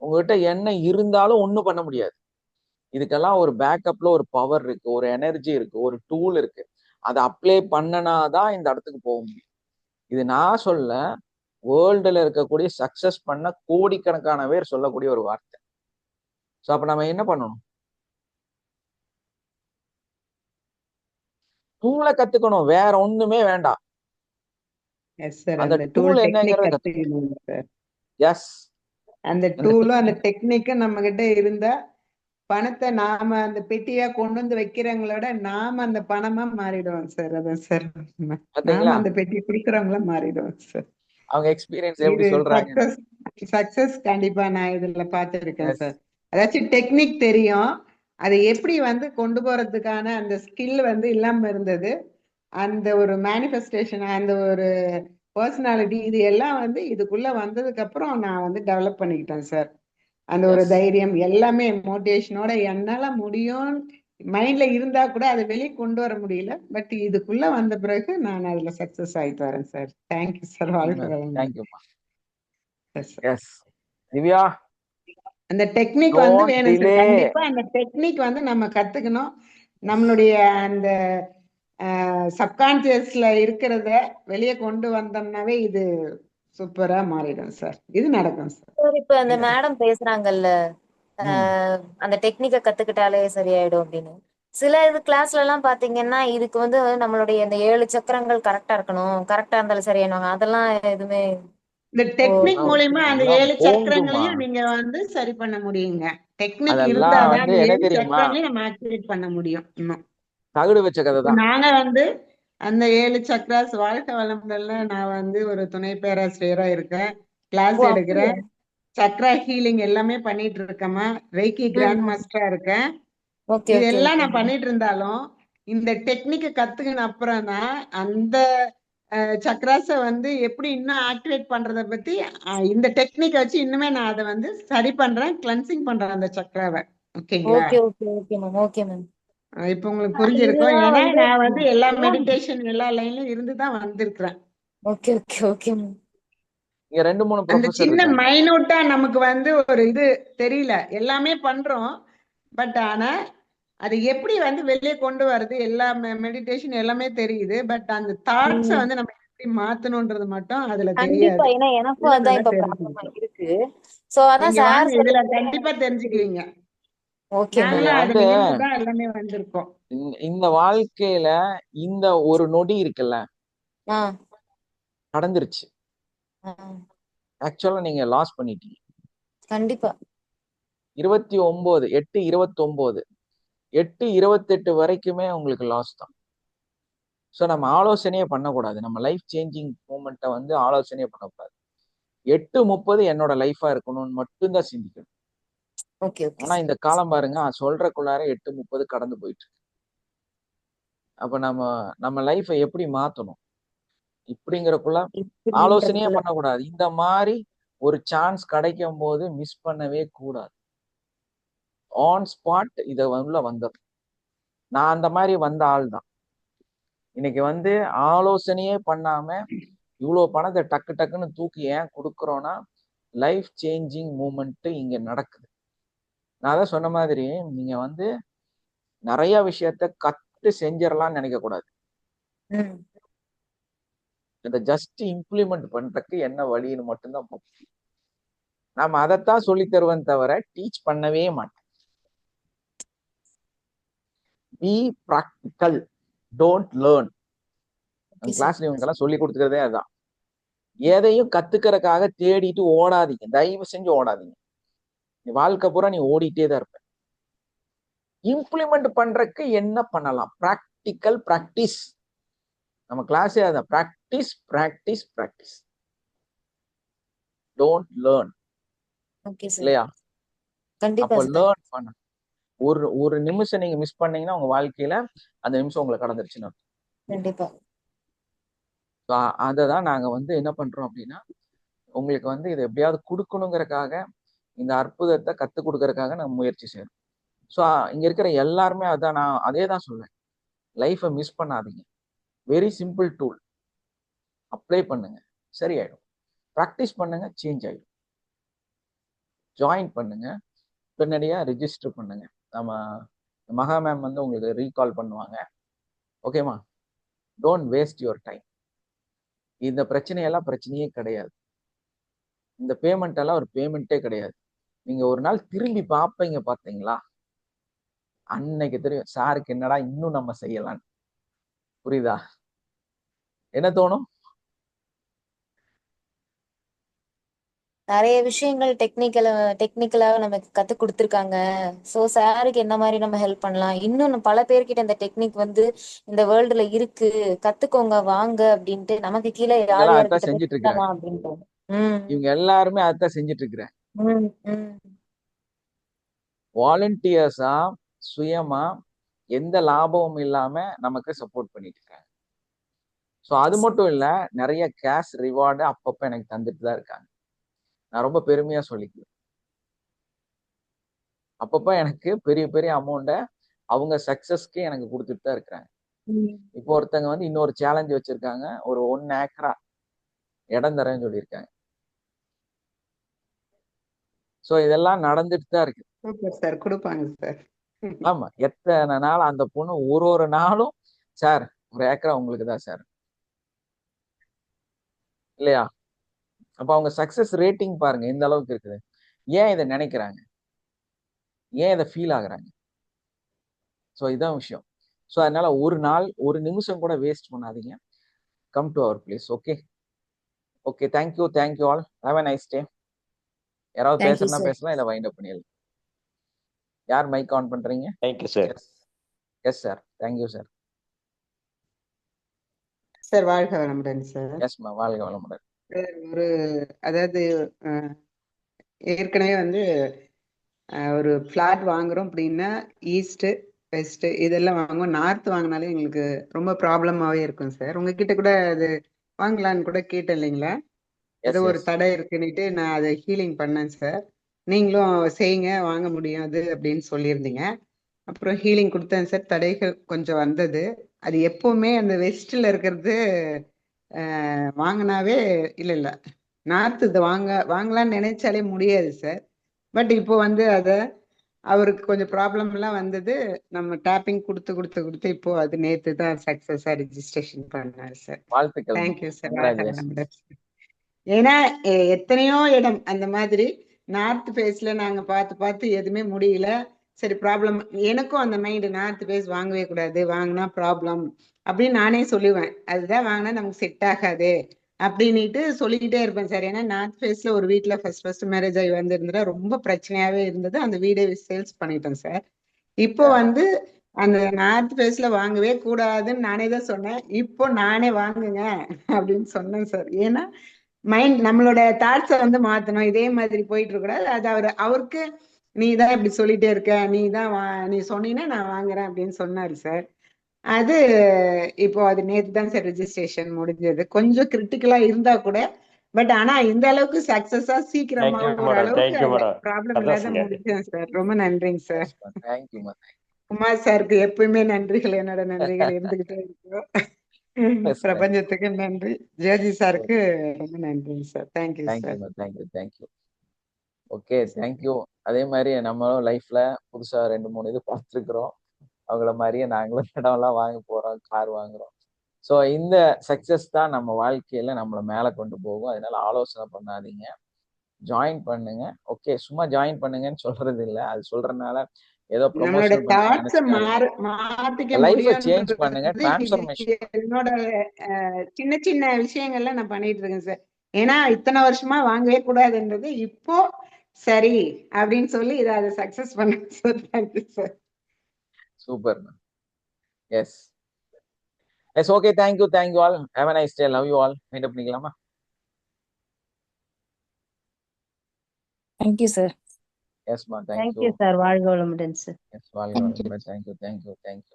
உங்ககிட்ட என்ன இருந்தாலும் ஒன்னும் பண்ண முடியாது. இதுக்கெல்லாம் ஒரு பேக்கப்ல ஒரு பவர் இருக்கு, ஒரு எனர்ஜி இருக்கு, ஒரு டூல் இருக்கு. அதை அப்ளை பண்ணனாதான் இந்த இடத்துக்கு போக முடியும். இது நான் சொல்ல, வேர்ல்டுல இருக்கக்கூடிய சக்சஸ் பண்ண கோடிக்கணக்கான பேர் சொல்லக்கூடிய ஒரு வார்த்தை. சோ அப்ப நம்ம என்ன பண்ணணும்? டூலை கத்துக்கணும், வேற ஒண்ணுமே வேண்டாம்.
Yes sir.
அந்த
அந்த
டூல்
டூல் டெக்னிக்
என்னங்கிறத கத்துக்கணும்.
கத்துக்கணும் சார்.
எஸ்,
அந்த
அந்த
டூலும் அந்த
டெக்னிக்.
டெக்னிக்கும் நம்ம கிட்ட இருந்தா பணத்தை நாம அந்த பெட்டியா கொண்டு வந்து வைக்கிறவங்களோட நாம அந்த பணமா மாறிடுவோம் சார். அதான் சார் நாம
பாத்தீங்களா
அந்த பெட்டி குடுக்கறவங்கள மாறிடுவோம் சார்.
அவங்க எக்ஸ்பீரியன்ஸ் எப்படி
இது
சொல்றாங்க?
சக்சஸ் கண்டிப்பா நான் இதுல பார்த்திருக்கேன்
எஸ்,
சார். அதாச்சும் டெக்னிக் தெரியும், அதை எப்படி கொண்டு போறதுக்கான அந்த ஸ்கில் இல்லாம இருந்தது. அந்த ஒரு மேனிஃபெஸ்டேஷன், அந்த ஒரு பர்சனாலிட்டி, இது எல்லாம் இதுக்குள்ள வந்ததுக்கு அப்புறம் நான் டெவலப் பண்ணிக்கிட்டேன் சார். அந்த ஒரு
எஸ்.
தைரியம் எல்லாமே மோட்டிவேஷனோட என்னால முடியும் மைண்ட்ல இருந்தா கூட அதை வெளியே கொண்டு வர முடியல. பட் இதுக்குள்ள வந்த பிறகு நான் அதுல சக்சஸ் ஆயிட்டு வரேன் சார். Thank you sir. வாழ்க்கை வளமுடன்.
தேங்க்யூமா.
Yes, sir.
எஸ். திவ்யா,
அந்த டெக்னிக்
டோன்ட்
வேணும் சார்.
டிலே.
கண்டிப்பா அந்த டெக்னிக் நம்ம கத்துக்கணும். நம்மளுடைய அந்த சப்கான்சியஸ்ல இருக்கிறத வெளியே கொண்டு வந்தோம்னாவே இது சூப்பரா மாறிடும் சார். இது நடக்கும் சார்.
சார் இப்ப அந்த மேடம் பேசுறாங்கல்ல, அந்த டெக்னிக்கை கத்துக்கிட்டாலே சரியாயிடும் அப்படின்னு. சில கிளாஸ்ல எல்லாம் பாத்தீங்கன்னா இதுக்கு நம்மளுடைய இந்த 7 சக்கரங்கள் கரெக்டா இருக்கணும், கரெக்டா இருந்தாலும் சரியானுவாங்க. அதெல்லாம் எதுவுமே
இந்த டெக்னிக் மூலியமா அந்த
அதெல்லாம்
7
போங்குமா.
சக்கரங்களையும் நீங்க சரி பண்ண முடியுங்க. டெக்னிக்
அதெல்லாம்
இருந்தாதான் அந்த
என்ன
7
தெரியுமா,
சக்கரங்களையும் நம்ம ஆக்டிவேட் பண்ண முடியும். இன்னும்
தகுடு வச்ச கதை தான்.
நாங்க அந்த 7 சக்ராஸ் வாழ்க்கை வளமுடன்ல நான் ஒரு துணை பேராசிரியரா இருக்கேன், கிளாஸ் எடுக்கிறேன், சக்ரா ஹீலிங் எல்லாமே பண்ணிட்டு இருக்கேம்மா. ரெய்கி கிராண்ட் மாஸ்டரா இருக்கேன். இதெல்லாம் நான் பண்ணிட்டு இருந்தாலும் இந்த டெக்னிக்கை கத்துக்கின அப்புறம் தான் அந்த சக்ராஸ எப்படி இன்னும் ஆக்டிவேட் பண்றத பத்தி இந்த டெக்னிக் வச்சு இன்னுமே நான் அதை சரி பண்றேன், கிளென்சிங் பண்றேன் அந்த சக்ராவை. ஓகேங்களா? இப்ப உங்களுக்கு புரிஞ்சிருக்கும். ஏன்னா நான் எல்லா மெடிடேஷன் எல்லா லைன்லயும் இருந்துதான் வந்திருக்கிறேன்.
இங்க 2-3
அந்த
ப்ரொஃபசர்
சின்ன
இருக்காங்க.
மைனூட்டா நமக்கு ஒரு இது தெரியல, எல்லாமே பண்றோம். பட் ஆனா அது எப்படி வெளியே கொண்டு வருது, எல்லா மெடிடேஷன் எல்லாமே தெரியுது. பட் அந்த தாட்ஸ நம்ம எப்படி மாத்தணும்ன்றது மட்டும் அதுல தெரியாது.
கண்டிப்பா. ஏன்னா எனக்கும்
இதுல
அதான்
நல்லா
இப்ப ப்ராப்ளமா
தெரிஞ்சுக்கிட்டோம்.
இருக்கு. சோ அதான்
நீங்க வாங்க,
சார்
இதுல கண்டிப்பா தெரிஞ்சுக்குவீங்க.
Okay ma'am.
நாங்களும் அதுல இருந்துதான் எல்லாமே வந்திருக்கோம்.
இந்த வாழ்க்கையில இந்த ஒரு நொடி இருக்குல்ல, கடந்துருச்சு. ஆக்சுவலா நீங்க லாஸ் பண்ணிட்டீங்க.
கண்டிப்பா
29 8/29 8/28 வரைக்குமே உங்களுக்கு லாஸ் தான். ஸோ நம்ம ஆலோசனையே பண்ணக்கூடாது. நம்ம லைஃப் சேஞ்சிங் மூமெண்ட்டை ஆலோசனையே பண்ணக்கூடாது. 8:30 என்னோட லைஃபா இருக்கணும்னு மட்டும்தான் சிந்திக்கணும். ஆனா இந்த காலம் பாருங்க, சொல்றக்குள்ளார 8:30 கடந்து போயிட்டு. அப்ப நம்ம லைஃபை எப்படி மாத்தணும் இப்படிங்கிறக்குள்ள ஆலோசனையே பண்ணக்கூடாது. இந்த மாதிரி ஒரு சான்ஸ் கிடைக்கும் போது மிஸ் பண்ணவே கூடாது. ஆன் ஸ்பாட் இதை உள்ள வந்தது. நான் அந்த மாதிரி வந்த ஆள் தான். இன்னைக்கு வந்து ஆலோசனையே பண்ணாம இவ்வளோ பணத்தை டக்கு டக்குன்னு தூக்கி ஏன் கொடுக்குறோன்னா, லைஃப் சேஞ்சிங் மூமெண்ட் இங்க நடக்குது. நான் தான் சொன்ன மாதிரி நீங்க வந்து நிறைய விஷயத்த கத்து செஞ்சிடலாம்னு நினைக்க கூடாது. இந்த ஜஸ்ட் இம்ப்ளிமெண்ட் பண்றதுக்கு என்ன வழின்னு மட்டும்தான் பார்ப்போம். நாம அதைத்தான் சொல்லி தருவேன் தவிர டீச் பண்ணவே மாட்டேன். B practical, don't learn. கிளாஸ்ல இவங்கெல்லாம் சொல்லி கொடுத்துக்கிறதே அதுதான். எதையும் கத்துக்கிறதுக்காக தேடிட்டு ஓடாதீங்க, தயவு செஞ்சு ஓடாதீங்க. நீ வாழ்க்கை பூரா நீ ஓடிட்டே தான் இருப்ப. இம்ப்ளிமெண்ட் பண்றதுக்கு என்ன பண்ணலாம்? Practical practice. நம்ம கிளாஸே அதான், practice practice practice, don't learn. இல்லையா? அப்போ லேர்ன் பண்ண ஒரு நிமிஷம் நீங்க மிஸ் பண்ணீங்கன்னா உங்க வாழ்க்கையில அந்த நிமிஷம் உங்களை கடந்துருச்சுன்னு.
கண்டிப்பா.
அததான் நாங்க வந்து என்ன பண்றோம் அப்படின்னா, உங்களுக்கு வந்து இதை எப்படியாவது கொடுக்கணுங்கிறதுக்காக, இந்த அற்புதத்தை கத்துக் கொடுக்கறதுக்காக நம்ம முயற்சி செய்யறோம். ஸோ இங்க இருக்கிற எல்லாருமே அதான், நான் அதே தான் சொல்றேன். லைஃபை மிஸ் பண்ணாதீங்க. Very simple tool. அப்ளை பண்ணுங்க, சரியாயிடும். ப்ராக்டிஸ் பண்ணுங்க, சேஞ்ச் ஆயிடும். ஜாயின் பண்ணுங்க, பின்னாடியா ரிஜிஸ்டர் பண்ணுங்க. நம்ம மகா மேம் வந்து உங்களுக்கு ரீகால் பண்ணுவாங்க. ஓகேமா? Don't waste your time. இந்த பிரச்சனையெல்லாம் பிரச்சனையே கிடையாது. இந்த பேமெண்ட் எல்லாம் ஒரு பேமெண்ட்டே கிடையாது. நீங்க ஒரு நாள் திரும்பி பார்ப்பீங்க, பார்த்தீங்களா? அன்னைக்கு தெரியும் சாருக்கு என்னடா இன்னும் நம்ம செய்யலாம். புரியுதா? என்ன தோணும்?
நிறைய விஷயங்கள் டெக்னிக்கலாக நமக்கு கத்து கொடுத்துருக்காங்க. ஸோ சாருக்கு என்ன மாதிரி நம்ம ஹெல்ப் பண்ணலாம், இன்னும் பல பேர்கிட்ட இந்த டெக்னிக் வந்து இந்த வேர்ல்டுல இருக்கு, கத்துக்கோங்க வாங்க அப்படின்ட்டு நமக்கு கீழே யார் யார்கிட்ட
செஞ்சுட்டு இருக்கிறாங்க
அப்படின்ட்டு.
இவங்க எல்லாருமே அதான் செஞ்சுட்டு இருக்கிறேன். வாலண்டியர்ஸா சுயமா எந்த லாபமும் இல்லாம நமக்கு சப்போர்ட் பண்ணிட்டு இருக்காங்க. ஸோ அது மட்டும் இல்ல, நிறைய கேஷ் ரிவார்டு அப்பப்ப எனக்கு தந்துட்டு தான் இருக்காங்க. நான் ரொம்ப பெருமையா சொல்லிக்குவேன். அப்பப்ப எனக்கு பெரிய பெரிய அமௌண்ட்டை அவங்க சக்சஸ்க்கு எனக்கு கொடுத்துட்டு தான் இருக்கிறாங்க. இப்போ ஒருத்தங்க வந்து இன்னொரு சேலஞ்ச் வச்சிருக்காங்க, ஒரு 1 ஏக்கரா இடம் தரேன்னு சொல்லியிருக்காங்க. ஸோ இதெல்லாம் நடந்துட்டு தான் இருக்கு.
சார் கொடுப்பாங்க சார்.
ஆமா, எத்தனை நாள் அந்த பொண்ணு ஒரு நாளும் சார் 1 ஏக்கரா உங்களுக்கு தான் சார், இல்லையா? அப்ப அவங்க சக்சஸ் ரேட்டிங் பாருங்க எந்த அளவுக்கு இருக்குது. ஏன் இதை நினைக்கிறாங்க, ஏன் இதை ஃபீல் ஆகுறாங்க? ஸோ இதான் விஷயம். ஸோ அதனால ஒரு நாள் ஒரு நிமிஷம் கூட வேஸ்ட் பண்ணாதீங்க. Come to our place. Okay okay, thank you all. Have a nice day. யாராவது பேசுறதுனா பேசலாம், இல்லை வைண்ட் அப் பண்ணிடலாம். யார் மைக் ஆன் பண்றீங்க?
Thank you sir.
Yes sir, thank you sir.
Sir வாழ்க வளமுடன் சார்.
எஸ்மா, வாழ்க வளமுடன்.
ஒரு அதாவது ஏற்கனவே வந்து ஒரு ஃபிளாட் வாங்குறோம் அப்படின்னா ஈஸ்ட் வெஸ்ட் இதெல்லாம் வாங்குவோம். நார்த் வாங்கினாலே எங்களுக்கு ரொம்ப ப்ராப்ளமாவே இருக்கும் சார். உங்ககிட்ட கூட அது வாங்கலான்னு கூட கேட்டேன் இல்லைங்களா? ஏதோ ஒரு தடை இருக்குன்னுட்டு நான் அதை ஹீலிங் பண்ணேன் சார். நீங்களும் செய்யுங்க, வாங்க முடியாது அப்படின்னு சொல்லியிருந்தீங்க. அப்புறம் ஹீலிங் கொடுத்தேன் சார். தடைகள் கொஞ்சம் வந்தது. அது எப்பவுமே அந்த வெஸ்ட்ல இருக்கிறது வாங்கினாவே இல்லை நார்த் இது வாங்கலாம்னு நினைச்சாலே முடியாது சார். பட் இப்போ வந்து அதை அவருக்கு கொஞ்சம் ப்ராப்ளம் எல்லாம் வந்தது. நம்ம டேப்பிங் கொடுத்து இப்போ அது நேத்து தான் சக்சஸா ரெஜிஸ்ட்ரேஷன் பண்ணாரு சார்.
வாழ்த்துக்கள்.
Thank you sir. ஏன்னா எத்தனையோ இடம் அந்த மாதிரி நார்த் ஃபேஸ்ல நாங்க பார்த்து எதுவுமே முடியல. சரி ப்ராப்ளம், எனக்கும் அந்த மைண்டு நார்த் ஃபேஸ் வாங்கவே கூடாது, வாங்கினா ப்ராப்ளம் அப்படின்னு நானே சொல்லுவேன். அதுதான் வாங்கினா நமக்கு செட் ஆகாது அப்படின்னுட்டு சொல்லிக்கிட்டே இருப்பேன் சார். ஏன்னா நார்த் ஃபேஸ்ல ஒரு வீட்டுல ஃபர்ஸ்ட் மேரேஜ் ஆகி வந்திருந்தா ரொம்ப பிரச்சனையாவே இருந்தது. அந்த வீடே சேல்ஸ் பண்ணிட்டேன் சார். இப்போ வந்து அந்த நார்த் ஃபேஸ்ல வாங்கவே கூடாதுன்னு நானே தான் சொன்னேன். இப்போ நானே வாங்குங்க அப்படின்னு சொன்னேன் சார். ஏன்னா மைண்ட் நம்மளோட தாட்ஸை வந்து மாத்தணும். இதே மாதிரி போயிட்டு இருக்க கூடாது. அது அவருக்கு நீ தான் இப்படி சொல்லிட்டே இருக்க, நீ சொன்னீங்கன்னா நான் வாங்குறேன் அப்படின்னு சொன்னாரு சார். அது இப்போ அது நேற்று தான் சார் ரெஜிஸ்ட்ரேஷன் முடிஞ்சது. கொஞ்சம் கிரிட்டிக்கலா இருந்தா கூட பட் ஆனா இந்த அளவுக்கு சக்சஸா சீக்கிரமா
தேங்க்யூ மேடம்,
ஓரளவுக்கு
தேங்க்யூ
அந்த
மேடம்.
ப்ராப்ளம் இல்லாத
சந்தோஷங்க.
முடிச்சேன் சார். ரொம்ப நன்றிங்க சார்.
எஸ்மா, தேங்க்யூமா.
குமார் சாருக்கு எப்பவுமே நன்றிகள், என்னோட நன்றிகள் இருந்துகிட்டே இருக்கும்.
எஸ்,
பிரபஞ்சத்துக்கு நன்றி. ஜோதி சாருக்கு ரொம்ப நன்றிங்க சார். Thank you sir.
தேங்க்யூமா, தேங்க்யூ. Okay, thank you. அதே மாதிரி நம்மளும் லைஃப்ல புதுசா 2-3 இது பார்த்துருக்குறோம். அவங்கள மாதிரியே நாங்களும் இடம்லாம் வாங்க போறோம், கார் வாங்குறோம். ஸோ இந்த சக்சஸ் தான் நம்ம வாழ்க்கையில நம்மளை மேல கொண்டு போகும். அதனால ஆலோசனை பண்ணாதீங்க, ஜாயின் பண்ணுங்க. ஓகே, சும்மா ஜாயின் பண்ணுங்கன்னு சொல்றது இல்ல, அது சொல்றதுனால ஏதோ
நம்மளோட
ப்ரொமோஷன் பண்ண
தாட்ஸ
நினைச்சுக்காதீங்க.
மாத்திக்க
லைஃபை சேஞ்ச் பண்ணுங்க,
முடியும்ன்றது
டிரான்ஸ்ஃபர்மேஷன்.
என்னோட சின்ன சின்ன விஷயங்கள்ல நான் பண்ணிட்டு இருக்கேன் சார். ஏன்னா இத்தனை வருஷமா வாங்கவே கூடாதுன்றது இப்போ சரி அப்படின்னு சொல்லி இதை அதை சக்சஸ் பண்ணுங்க sir. Thank you sir.
Super. Yes yes, okay, thank you all. Have a nice day. Love you all. Meet up பண்ணிக்கலாமா?
Thank you sir.
எஸ்மா,
தேங்க்யூ
தேங்க்யூ.
சார். வாழ்க வளமுடன் சார்.
எஸ், வாழ்க வளமுடன். தேங்க்யூ.